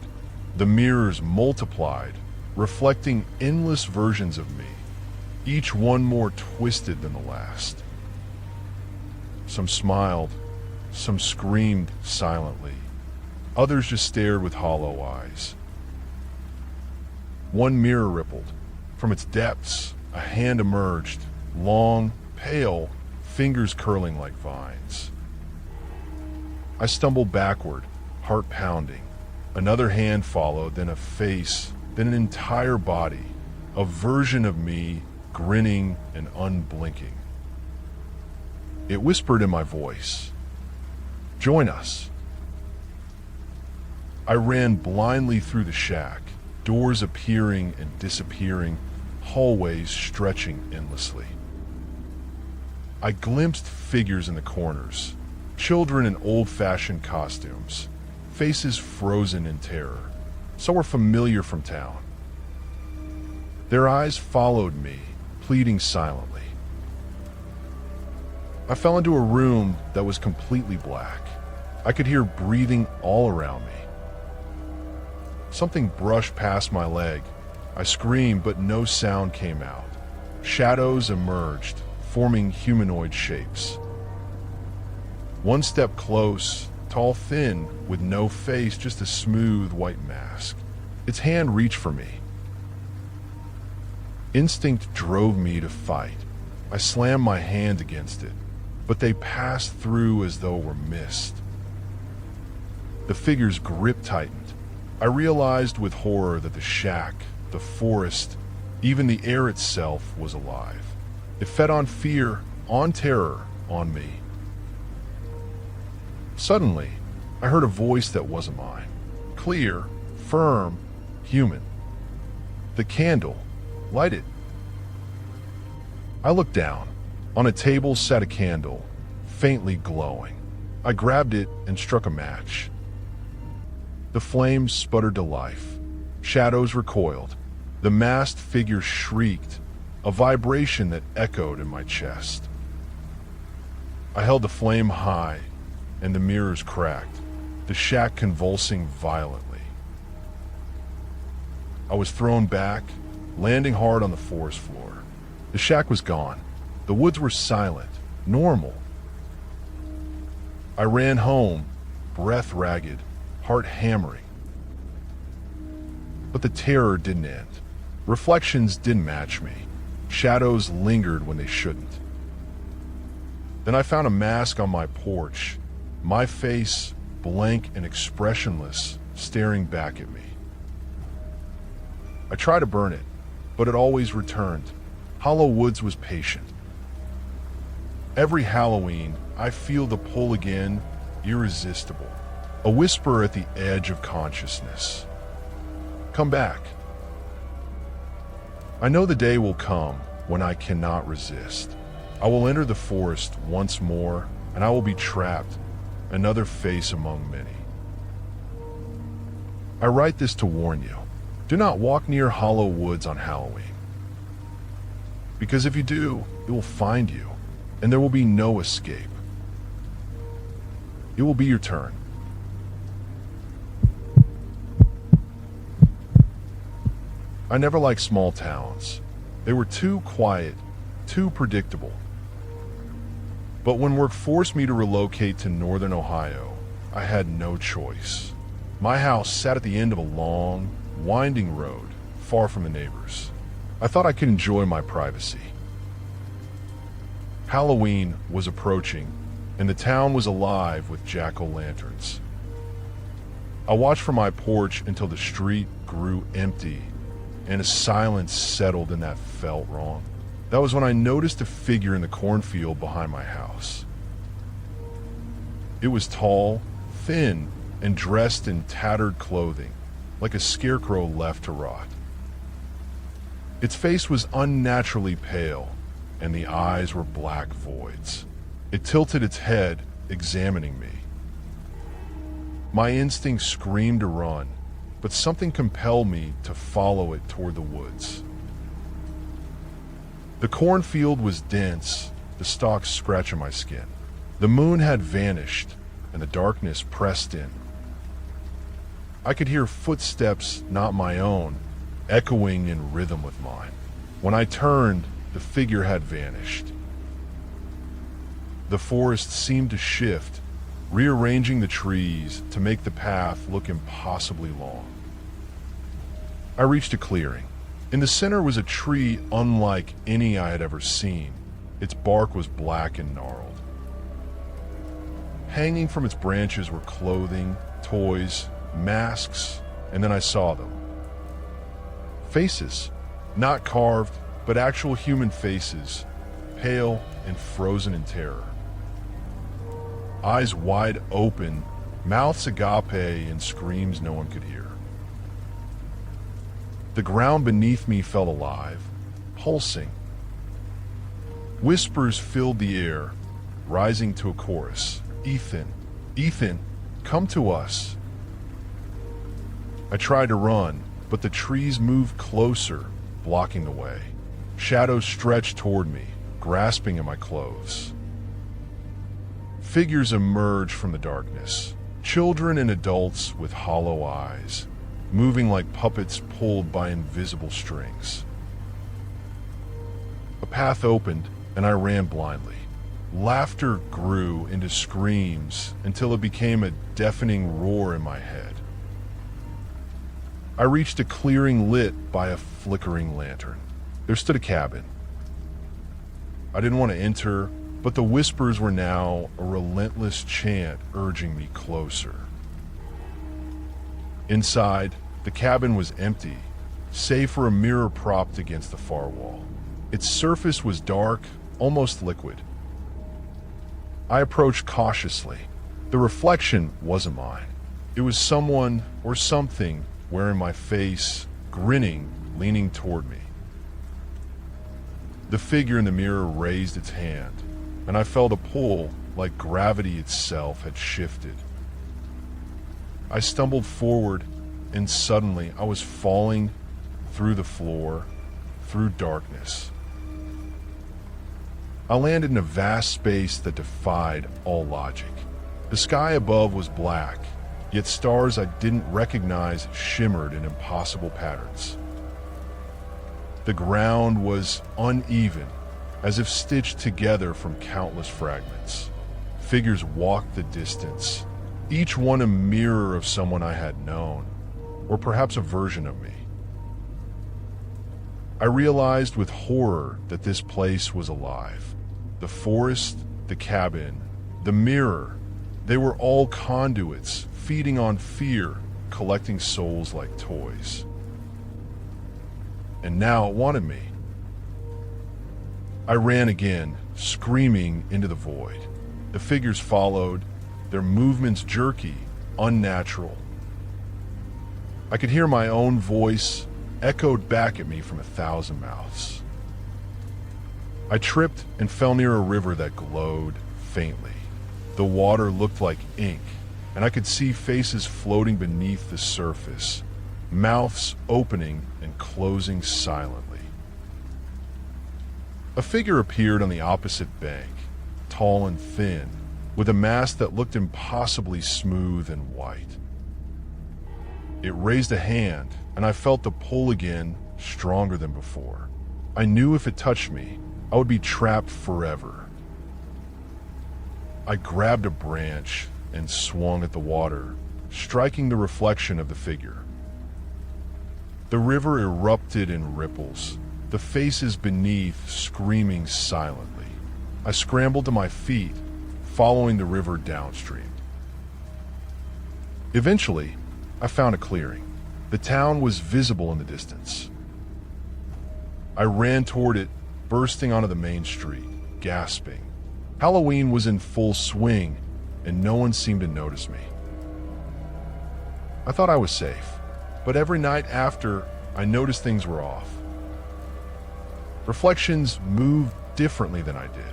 The mirrors multiplied, reflecting endless versions of me, each one more twisted than the last. Some smiled, some screamed silently. Others just stared with hollow eyes. One mirror rippled. From its depths, a hand emerged, long, pale, fingers curling like vines. I stumbled backward, heart pounding. Another hand followed, then a face, then an entire body, a version of me, grinning and unblinking. It whispered in my voice, "Join us." I ran blindly through the shack, doors appearing and disappearing, hallways stretching endlessly. I glimpsed figures in the corners, children in old-fashioned costumes, faces frozen in terror, so were familiar from town. Their eyes followed me, pleading silently. I fell into a room that was completely black. I could hear breathing all around me. Something brushed past my leg. I screamed, but no sound came out. Shadows emerged, forming humanoid shapes. One step close, tall, thin, with no face, just a smooth white mask. Its hand reached for me. Instinct drove me to fight. I slammed my hand against it, but they passed through as though it were mist. The figure's grip tightened. I realized with horror that the shack, the forest, even the air itself was alive. It fed on fear, on terror, on me. Suddenly, I heard a voice that wasn't mine. Clear, firm, human. The candle. Light it. I looked down. On a table sat a candle, faintly glowing. I grabbed it and struck a match. The flames sputtered to life. Shadows recoiled. The masked figure shrieked, a vibration that echoed in my chest. I held the flame high, and the mirrors cracked, the shack convulsing violently. I was thrown back, landing hard on the forest floor. The shack was gone. The woods were silent, normal. I ran home, breath ragged, heart hammering. But the terror didn't end. Reflections didn't match me. Shadows lingered when they shouldn't. Then I found a mask on my porch, my face blank and expressionless, staring back at me. I tried to burn it, but it always returned. Hollow Woods was patient. Every Halloween, I feel the pull again, irresistible. A whisper at the edge of consciousness. Come back. I know the day will come when I cannot resist. I will enter the forest once more, and I will be trapped, another face among many. I write this to warn you. Do not walk near Hollow Woods on Halloween. Because if you do, it will find you, and there will be no escape. It will be your turn. I never liked small towns. They were too quiet, too predictable. But when work forced me to relocate to northern Ohio, I had no choice. My house sat at the end of a long, winding road, far from the neighbors. I thought I could enjoy my privacy. Halloween was approaching, and the town was alive with jack-o'-lanterns. I watched from my porch until the street grew empty, and a silence settled in that felt wrong. That was when I noticed a figure in the cornfield behind my house. It was tall, thin, and dressed in tattered clothing, like a scarecrow left to rot. Its face was unnaturally pale, and the eyes were black voids. It tilted its head, examining me. My instinct screamed to run, but something compelled me to follow it toward the woods. The cornfield was dense, the stalks scratching my skin. The moon had vanished, and the darkness pressed in. I could hear footsteps not my own, echoing in rhythm with mine. When I turned, the figure had vanished. The forest seemed to shift, rearranging the trees to make the path look impossibly long. I reached a clearing. In the center was a tree unlike any I had ever seen. Its bark was black and gnarled. Hanging from its branches were clothing, toys, masks, and then I saw them. Faces, not carved, but actual human faces, pale and frozen in terror. Eyes wide open, mouths agape and screams no one could hear. The ground beneath me felt alive, pulsing. Whispers filled the air, rising to a chorus. Ethan, Ethan, come to us. I tried to run, but the trees moved closer, blocking the way. Shadows stretched toward me, grasping at my clothes. Figures emerged from the darkness, children and adults with hollow eyes, moving like puppets pulled by invisible strings. A path opened, and I ran blindly. Laughter grew into screams until it became a deafening roar in my head. I reached a clearing lit by a flickering lantern. There stood a cabin. I didn't want to enter, but the whispers were now a relentless chant urging me closer. Inside, the cabin was empty, save for a mirror propped against the far wall. Its surface was dark, almost liquid. I approached cautiously. The reflection wasn't mine. It was someone or something wearing my face, grinning, leaning toward me. The figure in the mirror raised its hand, and I felt a pull like gravity itself had shifted. I stumbled forward, and suddenly I was falling through the floor, through darkness. I landed in a vast space that defied all logic. The sky above was black, yet stars I didn't recognize shimmered in impossible patterns. The ground was uneven, as if stitched together from countless fragments. Figures walked the distance, each one a mirror of someone I had known, or perhaps a version of me. I realized with horror that this place was alive. The forest, the cabin, the mirror, they were all conduits, feeding on fear, collecting souls like toys. And now it wanted me. I ran again, screaming into the void. The figures followed, their movements jerky, unnatural. I could hear my own voice echoed back at me from 1,000 mouths. I tripped and fell near a river that glowed faintly. The water looked like ink, and I could see faces floating beneath the surface, mouths opening and closing silently. A figure appeared on the opposite bank, tall and thin, with a mask that looked impossibly smooth and white. It raised a hand, and I felt the pull again, stronger than before. I knew if it touched me, I would be trapped forever. I grabbed a branch and swung at the water, striking the reflection of the figure. The river erupted in ripples, the faces beneath screaming silently. I scrambled to my feet, following the river downstream. Eventually, I found a clearing. The town was visible in the distance. I ran toward it, bursting onto the main street, gasping. Halloween was in full swing, and no one seemed to notice me. I thought I was safe, but every night after, I noticed things were off. Reflections moved differently than I did.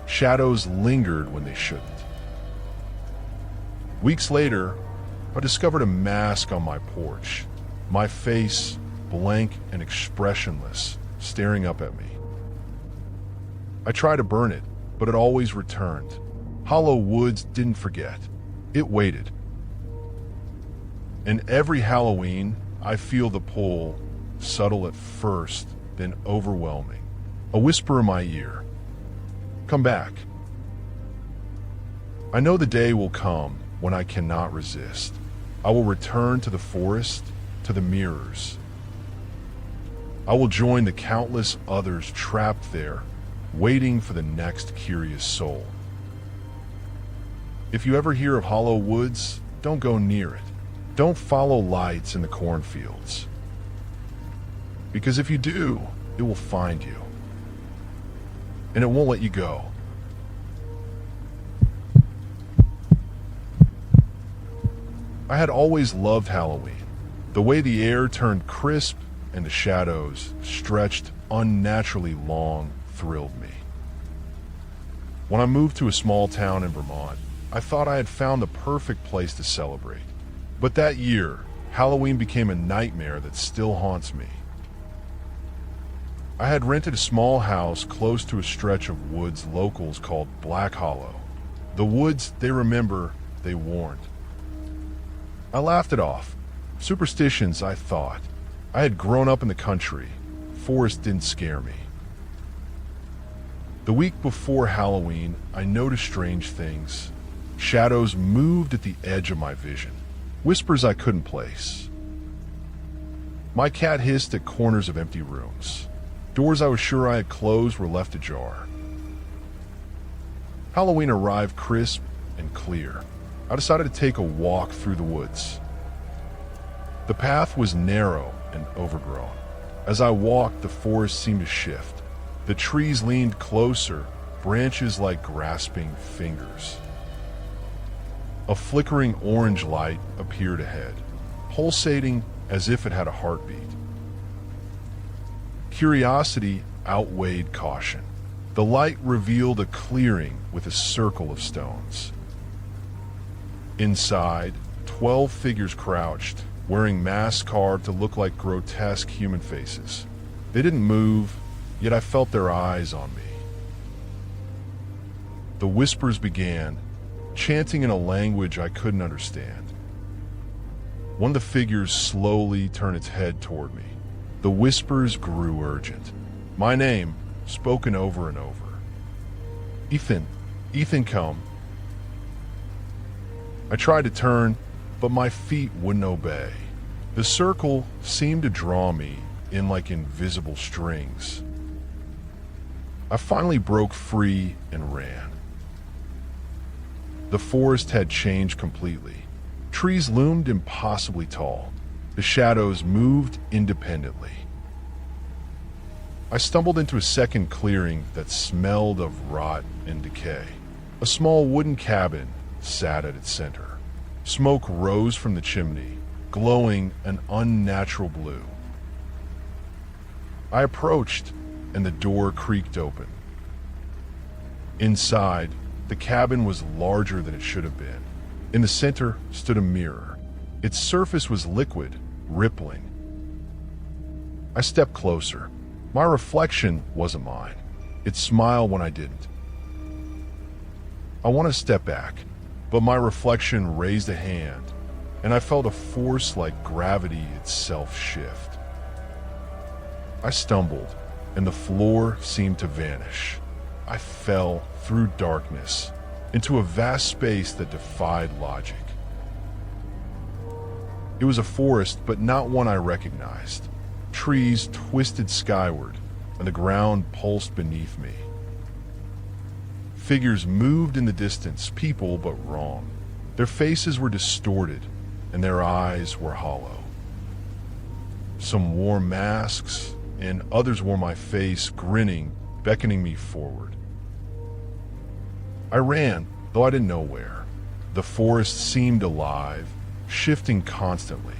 Shadows lingered when they shouldn't. Weeks later, I discovered a mask on my porch, my face blank and expressionless, staring up at me. I tried to burn it, but it always returned. Hollow Woods didn't forget. It waited. And every Halloween, I feel the pull, subtle at first, then overwhelming. A whisper in my ear. Come back. I know the day will come when I cannot resist. I will return to the forest, to the mirrors. I will join the countless others trapped there, waiting for the next curious soul. If you ever hear of Hollow Woods, don't go near it. Don't follow lights in the cornfields. Because if you do, it will find you. And it won't let you go. I had always loved Halloween. The way the air turned crisp and the shadows stretched unnaturally long thrilled me. When I moved to a small town in Vermont, I thought I had found the perfect place to celebrate. But that year, Halloween became a nightmare that still haunts me. I had rented a small house close to a stretch of woods locals called Black Hollow. The woods they remember, they warned. I laughed it off. Superstitions, I thought. I had grown up in the country. Forest didn't scare me. The week before Halloween, I noticed strange things. Shadows moved at the edge of my vision. Whispers I couldn't place. My cat hissed at corners of empty rooms. Doors I was sure I had closed were left ajar. Halloween arrived crisp and clear. I decided to take a walk through the woods. The path was narrow and overgrown. As I walked, the forest seemed to shift. The trees leaned closer, branches like grasping fingers. A flickering orange light appeared ahead, pulsating as if it had a heartbeat. Curiosity outweighed caution. The light revealed a clearing with a circle of stones. Inside, 12 figures crouched, wearing masks carved to look like grotesque human faces. They didn't move, yet I felt their eyes on me. The whispers began, chanting in a language I couldn't understand. One of the figures slowly turned its head toward me. The whispers grew urgent. My name, spoken over and over. Ethan, Ethan, come. I tried to turn, but my feet wouldn't obey. The circle seemed to draw me in like invisible strings. I finally broke free and ran. The forest had changed completely. Trees loomed impossibly tall. The shadows moved independently. I stumbled into a second clearing that smelled of rot and decay. A small wooden cabin sat at its center. Smoke rose from the chimney, glowing an unnatural blue. I approached, and the door creaked open. Inside, the cabin was larger than it should have been. In the center stood a mirror. Its surface was liquid, rippling. I stepped closer. My reflection wasn't mine. It smiled when I didn't. I wanted to step back, but my reflection raised a hand, and I felt a force like gravity itself shift. I stumbled, and the floor seemed to vanish. I fell through darkness into a vast space that defied logic. It was a forest, but not one I recognized. Trees twisted skyward, and the ground pulsed beneath me. Figures moved in the distance, people but wrong. Their faces were distorted, and their eyes were hollow. Some wore masks, and others wore my face, grinning, beckoning me forward. I ran, though I didn't know where. The forest seemed alive, shifting constantly.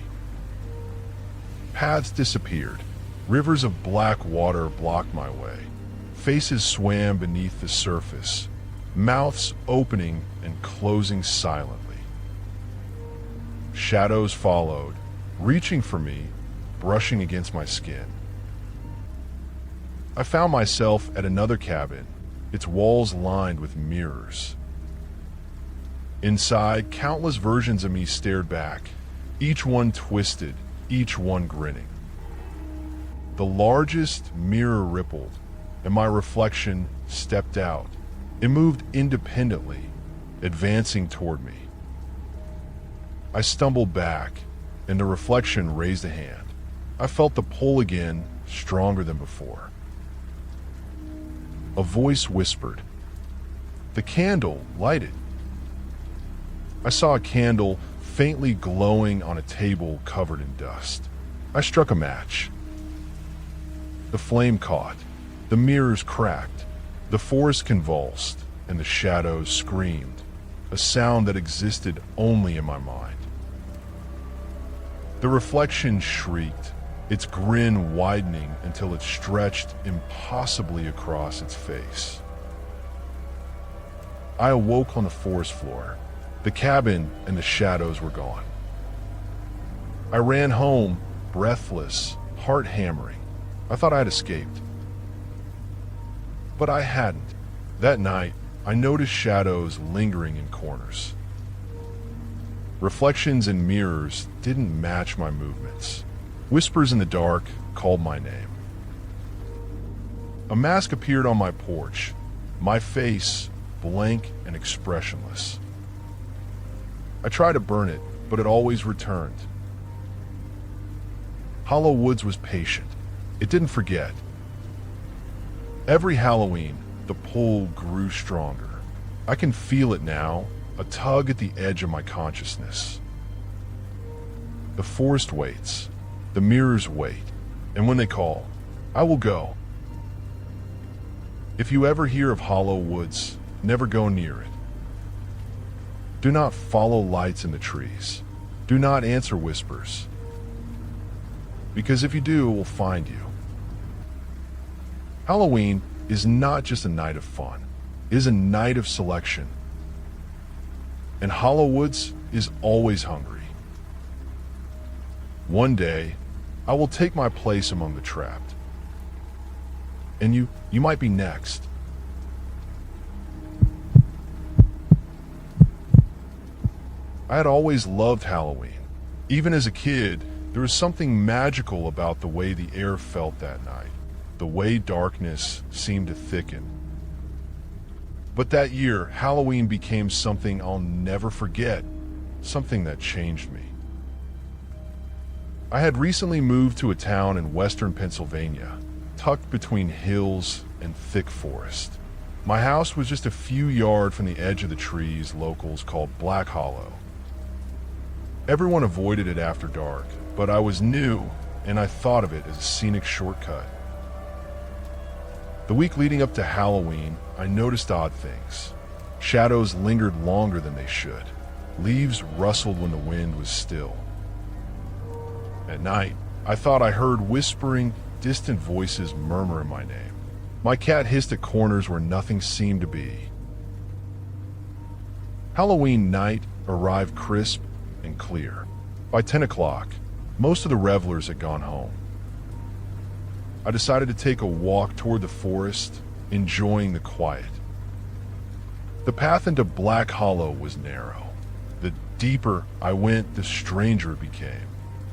Paths disappeared. Rivers of black water blocked my way. Faces swam beneath the surface, mouths opening and closing silently. Shadows followed, reaching for me, brushing against my skin. I found myself at another cabin, its walls lined with mirrors. Inside, countless versions of me stared back, each one twisted, each one grinning. The largest mirror rippled, and my reflection stepped out. It moved independently, advancing toward me. I stumbled back, and the reflection raised a hand. I felt the pull again, stronger than before. A voice whispered. The candle lighted. I saw a candle faintly glowing on a table covered in dust. I struck a match. The flame caught. The mirrors cracked. The forest convulsed, and the shadows screamed, a sound that existed only in my mind. The reflection shrieked, its grin widening until it stretched impossibly across its face. I awoke on the forest floor. The cabin and the shadows were gone. I ran home, breathless, heart hammering. I thought I had escaped. But I hadn't. That night, I noticed shadows lingering in corners. Reflections in mirrors didn't match my movements. Whispers in the dark called my name. A mask appeared on my porch, my face blank and expressionless. I tried to burn it, but it always returned. Hollow Woods was patient. It didn't forget. Every Halloween, the pull grew stronger. I can feel it now, a tug at the edge of my consciousness. The forest waits. The mirrors wait. And when they call, I will go. If you ever hear of Hollow Woods, never go near it. Do not follow lights in the trees. Do not answer whispers. Because if you do, it will find you. Halloween is not just a night of fun. It is a night of selection. And Hollow Woods is always hungry. One day, I will take my place among the trapped. And you might be next. I had always loved Halloween. Even as a kid, there was something magical about the way the air felt that night, the way darkness seemed to thicken. But that year, Halloween became something I'll never forget, something that changed me. I had recently moved to a town in western Pennsylvania, tucked between hills and thick forest. My house was just a few yards from the edge of the trees locals called Black Hollow. Everyone avoided it after dark, but I was new, and I thought of it as a scenic shortcut. The week leading up to Halloween, I noticed odd things. Shadows lingered longer than they should. Leaves rustled when the wind was still. At night, I thought I heard whispering, distant voices murmur my name. My cat hissed at corners where nothing seemed to be. Halloween night arrived crisp and clear. By 10 o'clock, most of the revelers had gone home. I decided to take a walk toward the forest, enjoying the quiet. The path into Black Hollow was narrow. The deeper I went, the stranger it became.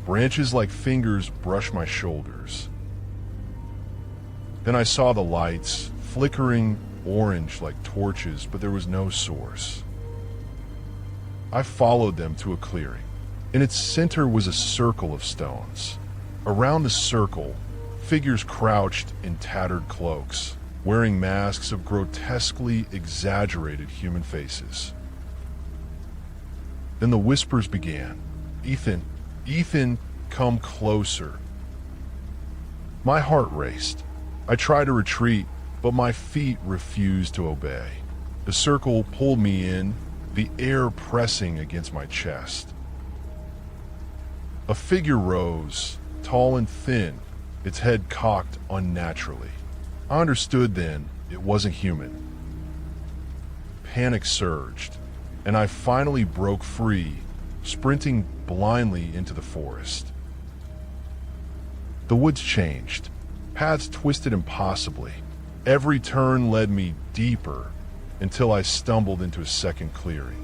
Branches like fingers brushed my shoulders. Then I saw the lights, flickering orange like torches, but there was no source. I followed them to a clearing. In its center was a circle of stones. Around the circle, figures crouched in tattered cloaks, wearing masks of grotesquely exaggerated human faces. Then the whispers began. Ethan, come closer. My heart raced. I tried to retreat, but my feet refused to obey. The circle pulled me in, the air pressing against my chest. A figure rose, tall and thin, its head cocked unnaturally. I understood then it wasn't human. Panic surged, and I finally broke free, sprinting blindly into the forest. The woods changed. Paths twisted impossibly. Every turn led me deeper until I stumbled into a second clearing.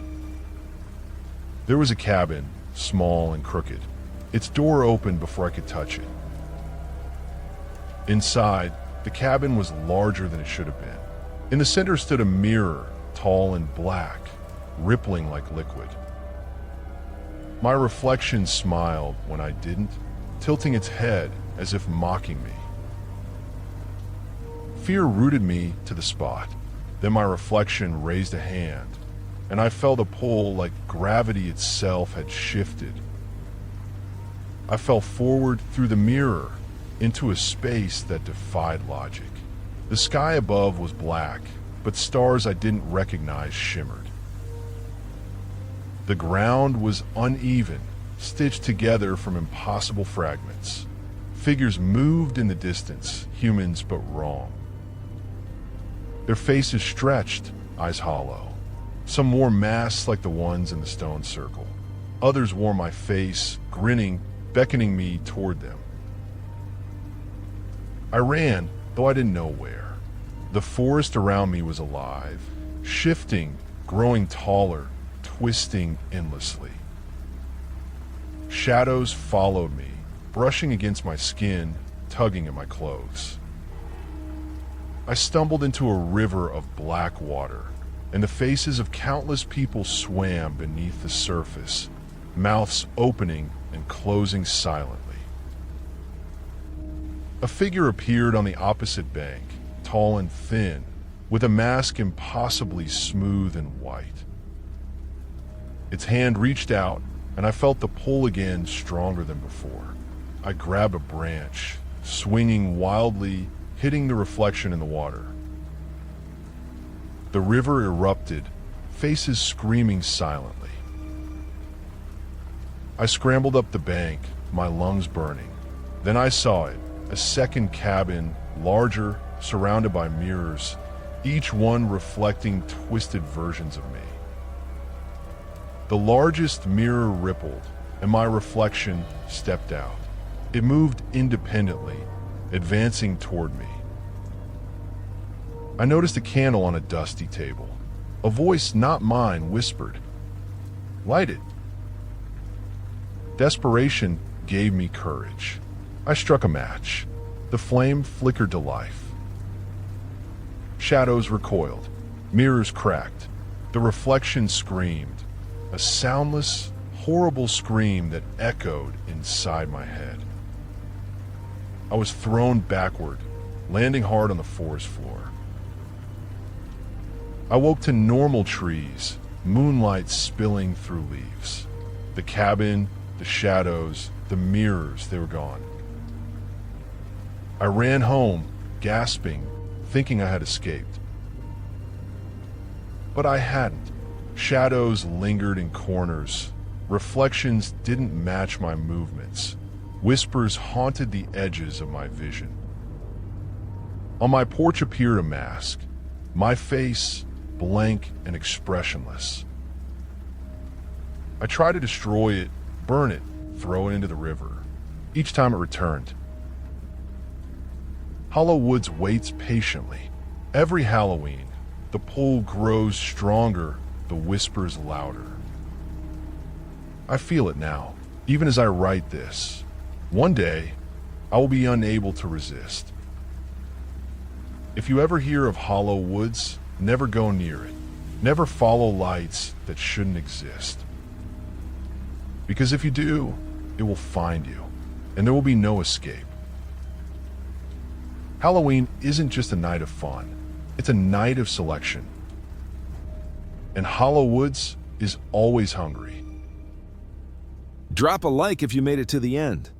There was a cabin, small and crooked. Its door opened before I could touch it. Inside, the cabin was larger than it should have been. In the center stood a mirror, tall and black, rippling like liquid. My reflection smiled when I didn't, tilting its head as if mocking me. Fear rooted me to the spot. Then my reflection raised a hand, and I felt a pull like gravity itself had shifted. I fell forward through the mirror into a space that defied logic. The sky above was black, but stars I didn't recognize shimmered. The ground was uneven, stitched together from impossible fragments. Figures moved in the distance, humans but wrong. Their faces stretched, eyes hollow. Some wore masks like the ones in the stone circle. Others wore my face, grinning, beckoning me toward them. I ran, though I didn't know where. The forest around me was alive, shifting, growing taller, twisting endlessly. Shadows followed me, brushing against my skin, tugging at my clothes. I stumbled into a river of black water, and the faces of countless people swam beneath the surface, mouths opening and closing silently. A figure appeared on the opposite bank, tall and thin, with a mask impossibly smooth and white. Its hand reached out, and I felt the pull again stronger than before. I grabbed a branch, swinging wildly, hitting the reflection in the water. The river erupted, faces screaming silently. I scrambled up the bank, my lungs burning. Then I saw it, a second cabin, larger, surrounded by mirrors, each one reflecting twisted versions of me. The largest mirror rippled, and my reflection stepped out. It moved independently, advancing toward me. I noticed a candle on a dusty table. A voice not mine whispered, "Light it." Desperation gave me courage. I struck a match. The flame flickered to life. Shadows recoiled. Mirrors cracked. The reflection screamed. A soundless, horrible scream that echoed inside my head. I was thrown backward, landing hard on the forest floor. I woke to normal trees, moonlight spilling through leaves. The cabin, the shadows, the mirrors, they were gone. I ran home, gasping, thinking I had escaped. But I hadn't. Shadows lingered in corners. Reflections didn't match my movements. Whispers haunted the edges of my vision. On my porch appeared a mask, my face blank and expressionless. I tried to destroy it, burn it, throw it into the river. Each time it returned. Hollow Woods waits patiently. Every Halloween, the pull grows stronger, the whispers louder. I feel it now, even as I write this. One day, I will be unable to resist. If you ever hear of Hollow Woods, never go near it. Never follow lights that shouldn't exist. Because if you do, it will find you, and there will be no escape. Halloween isn't just a night of fun, it's a night of selection. And Hollow Woods is always hungry. Drop a like if you made it to the end.